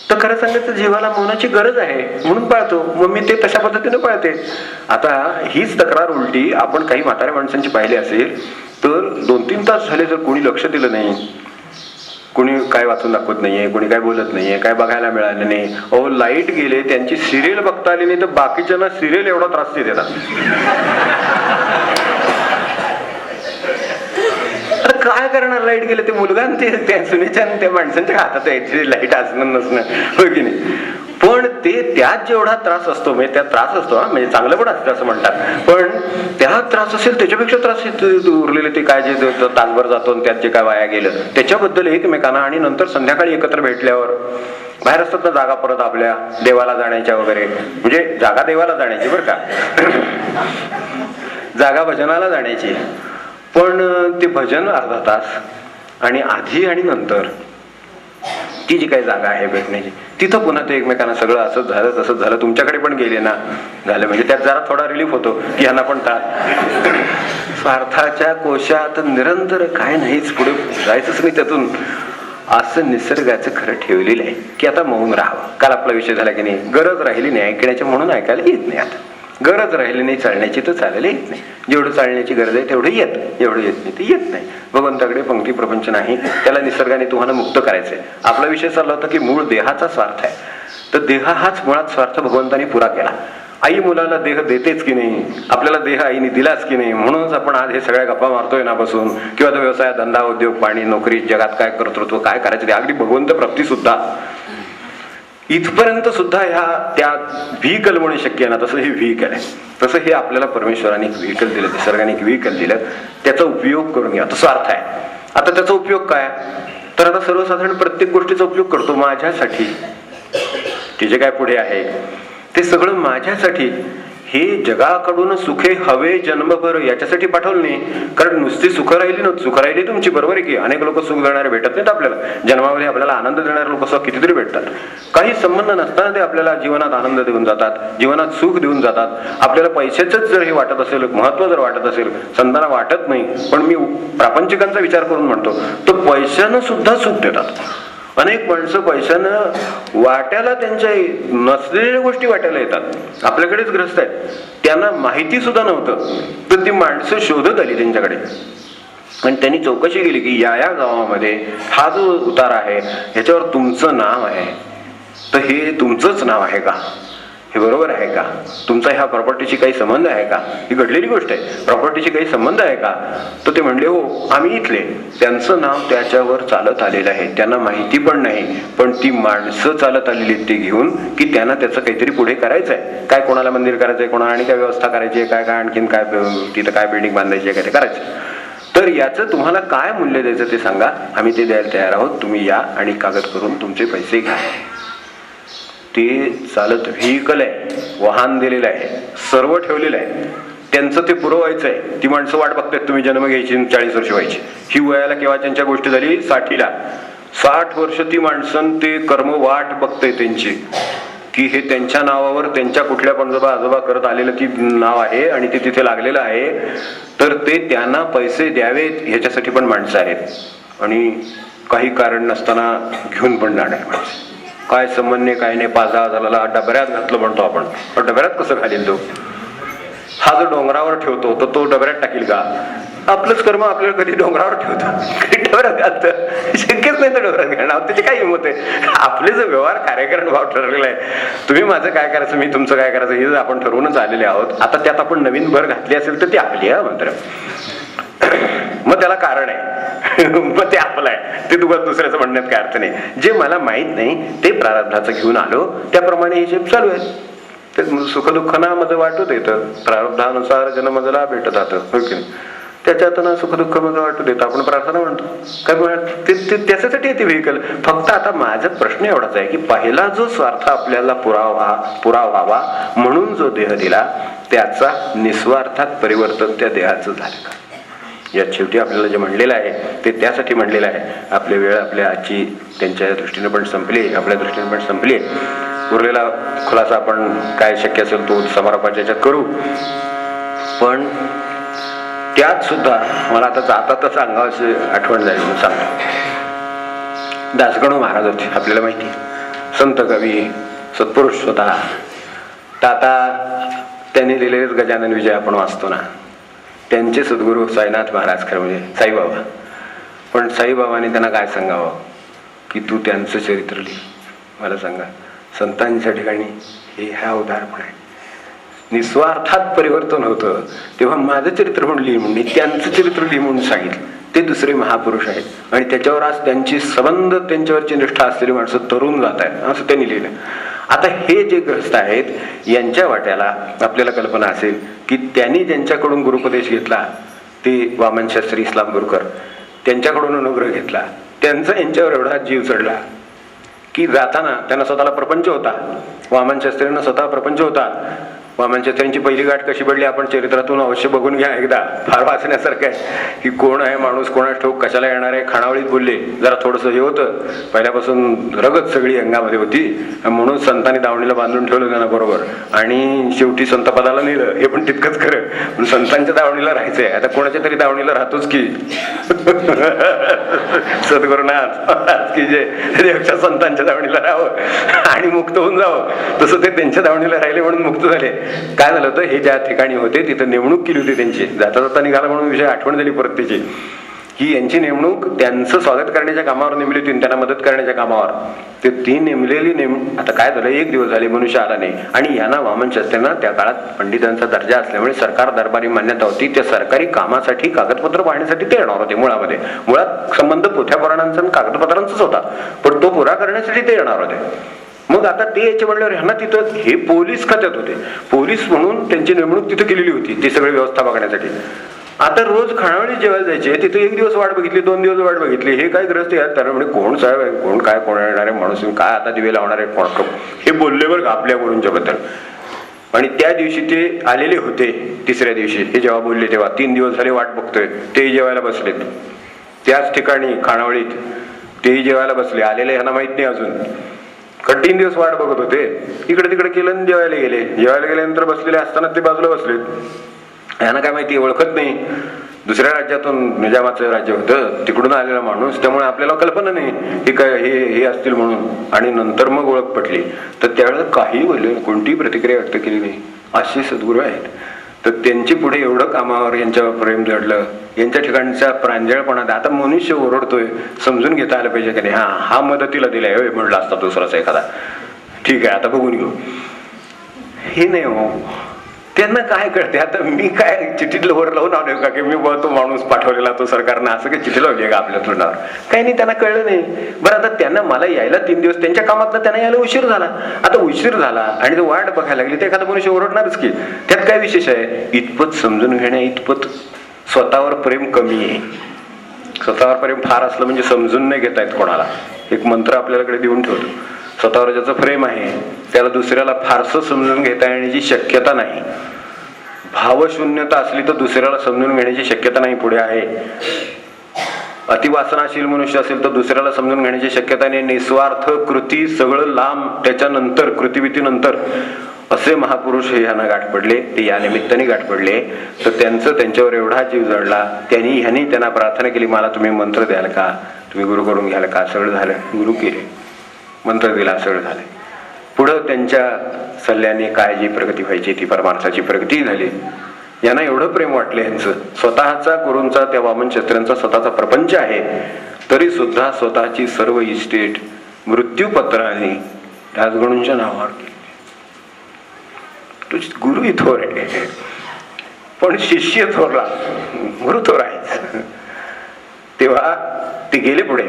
तर खरं सांगायचं जीवाला मौनाची गरज आहे म्हणून पाळतो. मग मी ते तशा पद्धतीने पाळते. आता हीच तक्रार उलटी आपण काही म्हाताऱ्या माणसांची पाहिली असेल तर 2-3 तास झाले जर कोणी लक्ष दिलं नाही, कोणी काय वाचून दाखवत नाहीये, कोणी काय बोलत नाहीये, काय बघायला मिळालं नाही, अहो लाईट गेले, त्यांची सिरियल बघता आली नाही तर बाकीच्यांना सिरियल एवढा त्रास देतात. काय करणार, लाईट गेले ते मुलगा त्या सुनेच्या त्या माणसांच्या हातात आहे लाईट असणं नसणं, होय की नाही. पण ते त्यात जेवढा त्रास असतो, म्हणजे त्यात त्रास असतो म्हणजे चांगलं पण असतं असं म्हणतात, पण त्यात त्रास असेल त्याच्यापेक्षा त्रास उरलेले ते काय जे तासभर जातो त्यात जे काय वाया गेलं त्याच्याबद्दल एकमेकांना. आणि नंतर संध्याकाळी एकत्र भेटल्यावर बाहेर असतात ना जागा परत आपल्या देवाला जाण्याच्या वगैरे, म्हणजे जागा देवाला जाण्याची बरं का, जागा भजनाला जाण्याची. पण ते भजन अर्धा तास आणि आधी आणि नंतर ती जी काही जागा आहे भेटण्याची, तिथं पुन्हा ते एकमेकांना सगळं असंच झालं तसंच झालं, तुमच्याकडे पण गेले ना झालं, म्हणजे त्यात जरा थोडा रिलीफ होतो की यांना पण स्वार्थाच्या कोशात निरंतर काय नाहीच, पुढे जायचंच नाही त्यातून, असं निसर्गाचं खरं ठेवलेलं आहे की आता मौन राहावं. काल आपला विषय झाला की नाही, गरज राहिली नाही ऐकण्याची म्हणून ऐकायला येत नाही. आता गरज राहिली नाही चालण्याची तर चालायला येत नाही. जेवढं चालण्याची गरज आहे तेवढं येत, एवढं येत नाही ते येत नाही. भगवंताकडे पंक्ती प्रपंच नाही, त्याला निसर्गाने तुम्हाला मुक्त करायचंय. आपला विषय चालला होता की मूळ देहाचा स्वार्थ आहे, तर देह हाच मुळात स्वार्थ भगवंताने पुरा केला. आई मुलाला देह देतेच की नाही, आपल्याला देह आईने दिलाच की नाही, म्हणूनच आपण आज हे सगळ्या गप्पा मारतोय ना बसून, किंवा तो व्यवसाय धंदा उद्योग पाणी नोकरी जगात काय कर्तृत्व काय करायचं ते अगदी भगवंत प्राप्ती सुद्धा इथपर्यंत सुद्धा ह्या त्या व्हीकल म्हणून शक्य आहे ना, तसं हे व्हीकल आहे. तसं हे आपल्याला परमेश्वराने एक व्हीकल दिलं, निसर्गाने एक व्हीकल दिलं, त्याचा उपयोग करून घ्या. तो स्वार्थ आहे. आता त्याचा उपयोग काय, तर आता सर्वसाधारण प्रत्येक गोष्टीचा उपयोग करतो माझ्यासाठी, ते जे काय पुढे आहे ते सगळं माझ्यासाठी, हे जगाकडून सुखे हवे जन्मभर याच्यासाठी पाठवलं नाही. कारण नुसती सुख राहिली नव्हती, सुख राहिली तुमची, बरोबर आहे की. अनेक लोक सुख देणारे भेटत नाहीत आपल्याला जन्मामध्ये, आपल्याला आनंद देणारे लोक कितीतरी भेटतात. काही संबंध नसताना ते आपल्याला जीवनात आनंद देऊन जातात, जीवनात सुख देऊन जातात. आपल्याला पैशाच जर हे वाटत असेल, महत्व जर वाटत असेल, संतांना वाटत नाही, पण मी प्रापंचिकांचा विचार करून म्हणतो, तो पैशानं सुद्धा सुख देतात. अनेक माणसं पैशानं वाट्याला, त्यांच्या नसलेल्या गोष्टी वाट्याला येतात. आपल्याकडेच ग्रस्त आहेत, त्यांना माहिती सुद्धा नव्हतं, तर ती माणसं शोधत आली त्यांच्याकडे आणि त्यांनी चौकशी केली की या गावामध्ये हा जो उतारा आहे ह्याच्यावर तुमचं नाव आहे, तर हे तुमचंच नाव आहे का, हे बरोबर आहे का, तुमचा ह्या प्रॉपर्टीशी काही संबंध आहे का, ही घडलेली गोष्ट आहे, प्रॉपर्टीशी काही संबंध आहे का. तर ते म्हणले हो आम्ही इथले. त्यांचं नाव त्याच्यावर चालत आलेलं आहे, त्यांना माहिती पण नाही, पण ती माणसं चालत आलेली ते घेऊन की त्यांना त्याचं काहीतरी पुढे करायचं आहे. काय कोणाला मंदिर करायचंय, कोणाला आणि काय व्यवस्था करायची आहे, काय काय आणखीन काय तिथं काय बिल्डिंग बांधायची आहे, काय ते करायचं. तर याचं तुम्हाला काय मूल्य द्यायचं ते सांगा, आम्ही ते द्यायला तयार आहोत, तुम्ही या आणि कागद करून तुमचे पैसे घ्या. ते चालत व्हेकल आहे, वाहन दिलेलं आहे, सर्व ठेवलेलं आहे, त्यांचं ते पुरवायचं आहे. ती माणसं वाट बघतात, तुम्ही जन्म घ्यायची 40 वर्ष व्हायची, ही वयाला केव्हा त्यांच्या गोष्ट झाली 60ला. 60 वर्ष ती माणसं ते कर्म वाट बघते त्यांची, की हे त्यांच्या नावावर त्यांच्या कुठल्या पणजोबा आजोबा करत आलेलं ती नाव आहे आणि ते तिथे लागलेलं आहे, तर ते त्यांना पैसे द्यावेत ह्याच्यासाठी पण माणसं आहेत. आणि काही कारण नसताना घेऊन पण जाणार माणसं. काय संबंध नाही, काय नाही, 5-10 हजाराला डबऱ्यात घातलं म्हणतो आपण, पण डबऱ्यात कसं घालील तो. हा जो डोंगरावर ठेवतो तर तो डबऱ्यात टाकील का. आपलंच कर्म आपल्याला कधी डोंगरावर ठेवतो, कधी डबऱ्यात घालतं, शक्यच नाही तर डोंगरात घालणं. त्याची काय हिंमत आहे. आपले जो व्यवहार कार्यकरण भाव ठरलेला आहे, तुम्ही माझं काय करायचं, मी तुमचं काय करायचं, हे आपण ठरवूनच आलेले आहोत. आता त्यात आपण नवीन भर घातली असेल तर ती आपली आहे मंत्र, मग त्याला कारण आहे, मग ते आपलं आहे, ते तुला दुसऱ्याचं म्हणण्यात काय अर्थ नाही. जे मला माहित नाही ते प्रारब्धाचं घेऊन आलो, त्याप्रमाणे हिशेब चालू आहे. ते सुखदुःखांना मध्ये वाटत येतं, प्रारब्धानुसार जन्मजला भेटत जातं, हो की नाही. त्याच्यातून सुखदुःख मध्ये वाटू देतं, आपण प्रार्थना म्हणतो, काय त्याच्यासाठी येते व्हेकल. फक्त आता माझा प्रश्न एवढाच आहे की पहिला जो स्वार्थ आपल्याला पुरा व्हावा म्हणून जो देह दिला, त्याचा निस्वार्थात परिवर्तन त्या देहाचं झालं का. या शेवटी आपल्याला जे म्हणलेलं आहे ते त्यासाठी म्हणलेलं आहे. आपली वेळ आपल्या आजची त्यांच्या दृष्टीने पण संपली, आपल्या दृष्टीने पण संपली. उरलेला खुलासा आपण काय शक्य असेल तो समारोपाच्या याच्यात करू. पण त्यात सुद्धा मला आता जातातच अंगावाची आठवण जाईल म्हणून सांगतो. दासगणू महाराज होते, आपल्याला माहिती, संत कवी सत्पुरुष स्वतः. तर आता त्यांनी लिहिलेलेच गजानन विजय आपण वाचतो ना, त्यांचे सद्गुरू साईनाथ महाराज, खरं म्हणजे साईबाबा. पण साईबाबाने त्यांना काय सांगावं की तू त्यांचं चरित्र लिहि. मला सांगा, संतांच्या ठिकाणी हे ह्या उदाहरण आहे, निस्वार्थात परिवर्तन होतं, तेव्हा माझं चरित्र म्हणून लिहि म्हणून, त्यांचं चरित्र लिहि म्हणून सांगितलं. ते दुसरे महापुरुष आहेत आणि त्याच्यावर आज त्यांची संबंध, त्यांच्यावरची निष्ठा असलेली माणसं तरुण जात आहेत, असं त्यांनी लिहिलं. आता हे जे ग्रस्त आहेत यांच्या वाट्याला आपल्याला कल्पना असेल की त्यांनी ज्यांच्याकडून गुरुपदेश घेतला ते वामन शास्त्री इस्लाम गुरुकर, त्यांच्याकडून अनुग्रह घेतला, त्यांचा यांच्यावर एवढा जीव चढला की जाताना त्यांना स्वतःला प्रपंच होता. वामन शास्त्रींना स्वतः प्रपंच होता. वामन शास्त्रींची पहिली गाठ कशी पडली आपण चरित्रातून अवश्य बघून घ्या एकदा, फार वाचण्यासारखं आहे की कोण आहे माणूस, कोणास ठाऊक कशाला येणार आहे. खानावळीत बोलले, जरा थोडंसं हे होतं, पहिल्यापासून रगत सगळी अंगामध्ये होती, म्हणून संतांनी दावणीला बांधून ठेवलं त्यांना बरोबर आणि शेवटी संतपदाला नेलं. हे पण तितकंच खरं, पण संतांच्या दावणीला राहायचंय. आता कोणाच्या तरी दावणीला राहतोच की सद्गुरुनाथ की जे त्यापेक्षा संतांच्या दावणीला राहावं आणि मुक्त होऊन जावं, तसं ते त्यांच्या दावणीला राहिले म्हणून मुक्त झाले. काय झालं होतं, हे ज्या ठिकाणी होते तिथं नेमणूक केली होती त्यांची, जाता जाता निघाला म्हणून विषय आठवण झाली परत त्याची, की यांची नेमणूक त्यांचं स्वागत करण्याच्या कामावर नेमली होती, त्यांना मदत करण्याच्या कामावर. ते ती नेमलेली आता काय झालं, 1 दिवस झाले मनुष्य आला नाही आणि यांना वामन शास्त्रींना त्या काळात पंडितांचा दर्जा असल्यामुळे सरकार दरबारी मान्यता होती. त्या सरकारी कामासाठी कागदपत्र पाहण्यासाठी ते येणार होते. मुळात संबंध पोथ्या पुराणांचा आणि कागदपत्रांचाच होता, पण तो पुरा करण्यासाठी ते येणार होते. मग आता ते याचे म्हणल्यावर ह्यांना तिथं हे पोलीस खात्यात होते, पोलीस म्हणून त्यांची नेमणूक तिथं केलेली होती ती सगळी व्यवस्था बघण्यासाठी. आता रोज खानावळी जेवायला जायचे, तिथे 1 दिवस वाट बघितली, 2 दिवस वाट बघितली. हे काय ग्रस्त आहे त्याला म्हणजे कोण साहेब आहे, कोण काय, कोण येणार आहे माणूस, काय आता दिवे लावणार आहे, कोण हे बोलले बरं का आपल्या गुरूंच्या बद्दल. आणि त्या दिवशी ते आलेले होते, तिसऱ्या दिवशी हे जेव्हा बोलले तेव्हा 3 दिवस झाले वाट बघतोय, तेही जेवायला बसलेत त्याच ठिकाणी खानावळीत, तेही जेवायला बसले. आलेले ह्यांना माहित नाही अजून, कारण 3 दिवस वाट बघत होते. इकडे तिकडे केलं आणि जेवायला गेले. जेवायला गेल्यानंतर बसलेले असताना ते बाजूला बसलेत. यांना काय माहिती, ओळखत नाही, दुसऱ्या राज्यातून निजामाचं राज्य होतं, तिकडून आलेला माणूस, त्यामुळे आपल्याला कल्पना नाही हे काय हे असतील म्हणून. आणि नंतर मग ओळख पटली. तर त्यावेळेला काही बोलले, कोणतीही प्रतिक्रिया व्यक्त केली नाही. अशी सद्गुरू आहेत. तर त्यांची पुढे एवढं कामावर यांच्यावर प्रेम जडलं, यांच्या ठिकाणचा प्रांजळपणा. आता मनुष्य ओरडतोय, समजून घेता आलं पाहिजे की नाही, हा मदतीला दिलाय म्हणलं असता दुसराच एखादा, ठीक आहे आता बघून घेऊ, हे नाही हो. त्यांना काय कळते, आता मी काय चिठ्ठीला वर लावून आलोय का की मी तो माणूस पाठवलेला तो सरकारनं, असं काही चिठ्ठी लावली का आपल्या तोंडावर, काही नाही, त्यांना कळलं नाही. बरं आता त्यांना मला यायला 3 दिवस त्यांच्या कामातनं त्यांना यायला उशीर झाला. आता उशीर झाला आणि तो वाट बघायला लागली तर एखादा मनुष्य ओरडणारच की, त्यात काय विशेष आहे. इतपत समजून घेण्या इतपत स्वतःवर प्रेम कमी आहे. स्वतःवर प्रेम फार असलं म्हणजे समजून नाही घेता येत कोणाला. एक मंत्र आपल्याकडे देऊन ठेवतो, स्वतःवर ज्याचं प्रेम आहे त्याला दुसऱ्याला फारसं समजून घेता येण्याची शक्यता नाही. भावशून्यता असली तर दुसऱ्याला समजून घेण्याची शक्यता नाही पुढे आहे. अतिवासनाशील मनुष्य असेल तर दुसऱ्याला समजून घेण्याची शक्यता नाही. निस्वार्थ कृती सगळं लांब, त्याच्यानंतर कृतीवितीनंतर असे महापुरुष हे ह्यांना गाठ पडले, ते या निमित्ताने गाठ पडले. तर त्यांच्यावर एवढा जीव जडला. ह्यांनी त्यांना प्रार्थना केली, मला तुम्ही मंत्र द्याल का, तुम्ही गुरु करून घ्याल का. सगळं झालं, गुरु केले, मंत्र दिला, सगळं झालं. पुढं त्यांच्या सल्ल्याने काय जी प्रगती व्हायची ती परमार्थाची प्रगती झाली. यांना एवढं प्रेम वाटलं यांचं, स्वतःचा गुरूंचा त्या वामन क्षत्रियांचा स्वतःचा प्रपंच आहे, तरी सुद्धा स्वतःची सर्व इस्टेट मृत्यूपत्राने राजगणूंच्या नावावर केली. तुझी गुरु थोर आहे पण शिष्य थोरला, गुरु थोर आहे. तेव्हा ते गेले पुढे.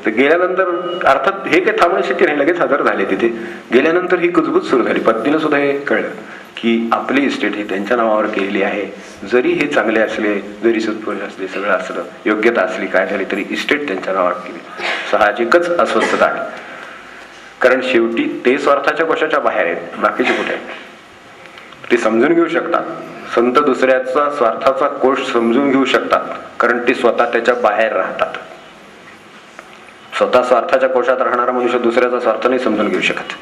तर गेल्यानंतर अर्थात हे काही थांबणं शक्य नाही, लगेच हजर झाले तिथे. गेल्यानंतर ही कुजबूज सुरू झाली. पत्नीनं सुद्धा हे कळलं की आपली इस्टेट ही त्यांच्या नावावर केलेली आहे. जरी हे चांगले असले, जरी सत्पुरुष असले, सगळं असलं, योग्यता असली, काय झाली तरी इस्टेट त्यांच्या नावावर केली. साहजिकच अस्वस्थता आहे, कारण शेवटी ते स्वार्थाच्या कोशाच्या बाहेर आहेत, बाकीचे कुठे आहेत. ते समजून घेऊ शकतात, संत दुसऱ्याचा स्वार्थाचा कोश समजून घेऊ शकतात, कारण ते स्वतः त्याच्या बाहेर राहतात. स्वतः स्वार्थाच्या कोशात राहणारा मनुष्य दुसऱ्याचा स्वार्थ नाही समजून घेऊ शकत.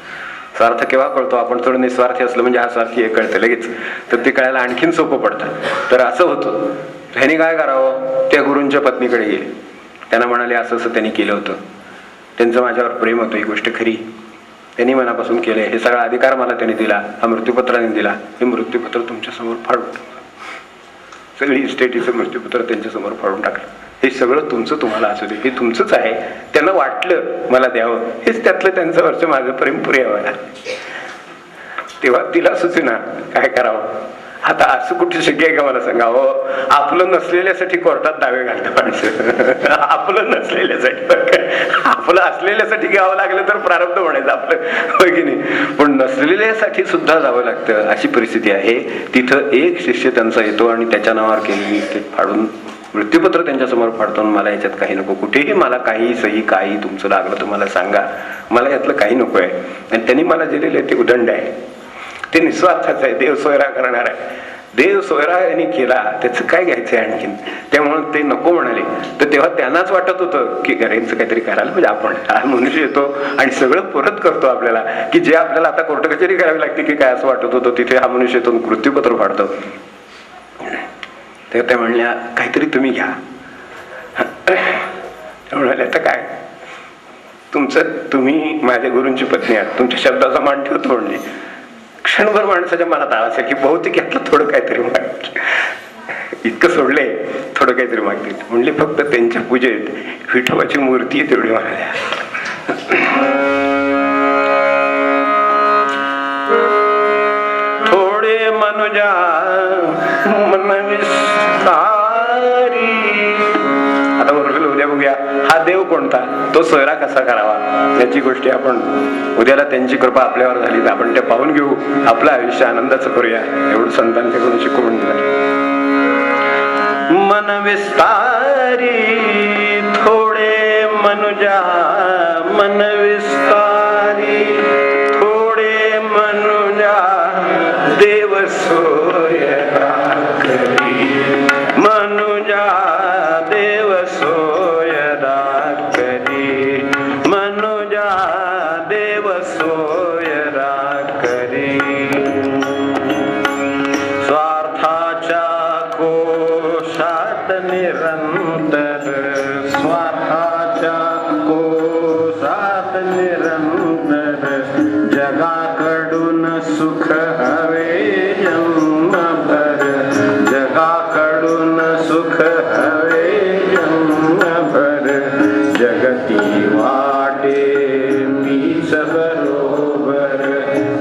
स्वार्थ केव्हा कळतो, आपण थोडं निस्वार्थी असलं म्हणजे हा स्वार्थी हे कळतं लगेच, तर ते कळायला आणखीन सोपं पडतं. तर असं होतं. ह्यांनी काय करावं, त्या गुरूंच्या पत्नीकडे गेले, त्यांना म्हणाले असं असं त्यांनी केलं होतं, त्यांचं माझ्यावर प्रेम होतं, ही गोष्ट खरी, त्यांनी मनापासून केले, हे सगळा अधिकार मला त्यांनी दिला, हा मृत्यूपत्राने दिला, हे मृत्यूपत्र तुमच्या समोर फाडून टाकलं. सगळी इस्टेटीचं मृत्यूपत्र त्यांच्या समोर फाडून टाकलं. हे सगळं तुमचं, तुम्हाला असू दे, हे तुमचंच आहे. त्यांना वाटलं मला द्यावं, हेच त्यातलं त्यांचं वर्ष माझं प्रेम पुरे व्हायला. तेव्हा तिला सुचेना काय करावं. आता असं कुठे शक्य आहे का मला सांगावं, आपलं नसलेल्यासाठी कोर्टात दावे घालतं माणसं. आपलं नसलेल्यासाठी, आपलं असलेल्यासाठी घ्यावं लागलं तर प्रारब्ध म्हणायचं आपलं, होय की नाही. पण नसलेल्यासाठी सुद्धा जावं लागतं, अशी परिस्थिती आहे. तिथं एक शिष्य त्यांचा येतो आणि त्याच्या नावावर केलेली ते फाडून मृत्यूपत्र त्यांच्यासमोर फाडतो. मला याच्यात काही नको, कुठेही मला काही सही काही तुमचं लागलं तर मला सांगा, मला यातलं काही नको आहे. आणि त्यांनी मला दिलेले ते उदंड आहे, ते निस्वार्थाच आहे, देव सोयरा करणार आहे. देव सोयरा यांनी केला, त्याचं काय घ्यायचंय आणखीन. त्यामुळे ते नको म्हणाले. तर तेव्हा त्यांनाच वाटत होतं की यांचं काहीतरी करायला म्हणजे आपण हा मनुष्य येतो आणि सगळं परत करतो आपल्याला, की जे आपल्याला आता कोर्ट कचेरी करावी लागते की काय, असं वाटत होतं. तिथे हा मनुष्य येतो मृत्यूपत्र फाडतो. तर त्या म्हणल्या काहीतरी तुम्ही घ्या. त्या म्हणाले आता काय, तुम्ही माझ्या गुरूंची पत्नी आहात, तुमच्या शब्दाचा मान ठेवतो म्हणले. क्षणभर माणसाच्या मनात आळस की बहुतेक यातलं थोडं काहीतरी मागतील, इतकं सोडले थोडं काहीतरी मागतील. म्हणले फक्त त्यांच्या पूजेत विठोबाची मूर्ती आहे तेवढी म्हणाल्या. थोडे मनुजा मन विस्तारी. आता बरोबर उद्या बघूया हा देव कोणता, तो सोयरा कसा करावा, याची गोष्टी आपण उद्याला त्यांची कृपा आपल्यावर झाली तर आपण ते पाहून घेऊ, आपलं आयुष्य आनंदाचं करूया, एवढं संतांच्याकडून शिकवून दिलं. मन विस्तारी थोडे मनुजा, मन विस्तारी थोडे मनुजा, देव सोयरा करी, मनुजा देव सोयरा करी, मनुजा देव सोयरा करी. स्वार्थाच्या कोशात निरंतर, स्वार्थाच्या कोशात निरंतर, जगाकडून सुख हवे जन्मभर, जगाकडून सुख हवे जन्मभर, जगती वाटे मीच बरोबर,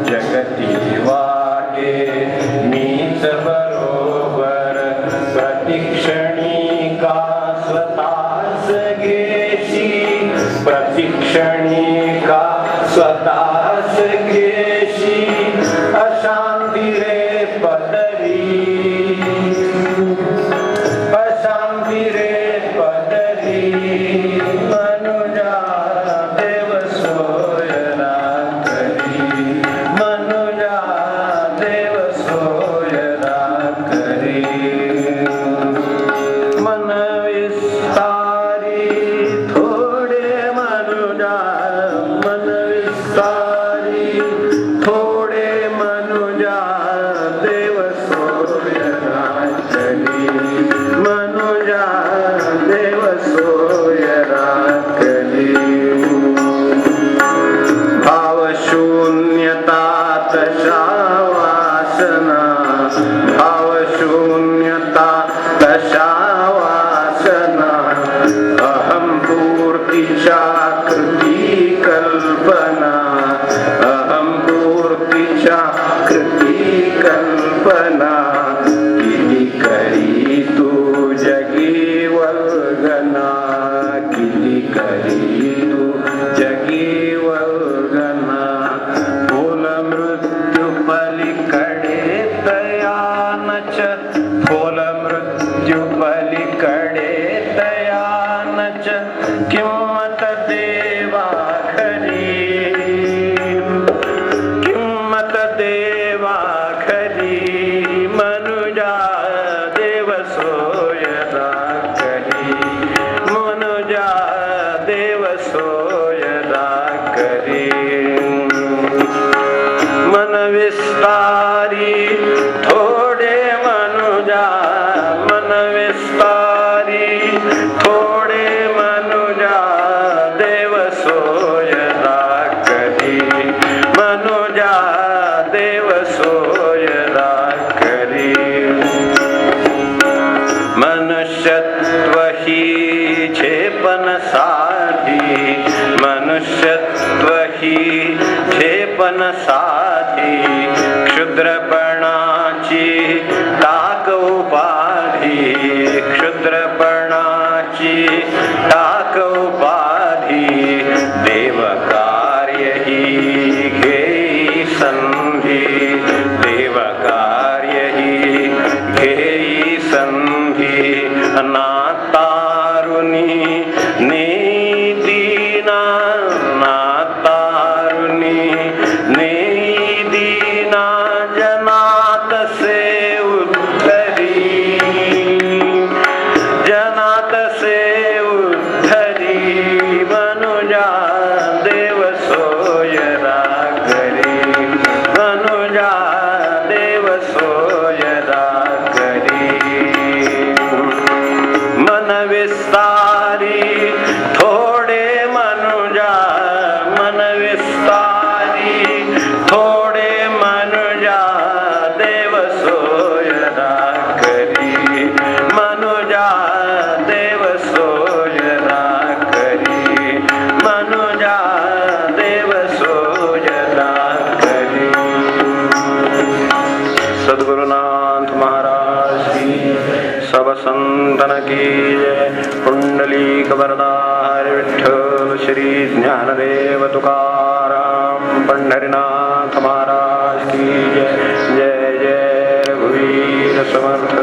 जगती वाटे मीच बरोबर, प्रतिक्षणी का स्वतःच घेशी, प्रतिक्षणी का स्वतःच घेशी, अशांती रे पदरी, अशांती रे पदरी, मनुजा देव सोयरा करी, मनुजा देव सोयरा करी. मन विस्तारी थोडे मनुजा, मन विस्तारी थोडे मनुजा, देव सोयरा करी, मनुजा देव सोयरा करी. भाव शून्यता तशा वासना, भाव शून्यता तशा वासना, अहम पूर्तीच्या कृती कल्पना, अहम पूर्तीच्या कृती कल्पना, किती करी तू जगी वल्गना, किती करी तू जगी वल्गना. फूल मृत्यू पलीकडे तयानच, फूल मृत्यू पलीकडे तयानच, किंमत देवा खरी, किंमत देवा खरी, मनुजा देव सोयरा करी, मनुजा देव सोयरा करी. मन विस्तारी थोडे मनुजा, मन विस्तारी थोडे मनुजा, देव सोयरा करी, मनुजा देव सोयरा करी. मनुष्यत्व ही झेपन साधी, मनुष्यत्व ही झेपन साधी, क्षुद्रपणाची टाक उपाधी, क्षुद्रपणाची टाक उपाधी, देव कार्य ही घेई संधी, देव कार्य ही घेई संधी. नातारुणी नेदीना, नातारुणी नेदीना, जनात से उद्धरी, जनात से उद्धरी, मनुजा देव सोयरा करी, मनुजा देव सोयरा करी. मन विस्तारी थोडे मनुजा, मन विस्तारी थोडे मनुजा, देव सोयरा करी, मनुजा देव सोयरा करी, मनुजा देव सोयरा करी. सद्गुरुनाथ महाराज की, सब संतन की जय. पुंडलीक वरदा हरि विठ्ठल. बोल श्री ज्ञानदेव तुकाराम पंढरीनाथ महाराज की जय. जय जय रघुवीर समर्थ.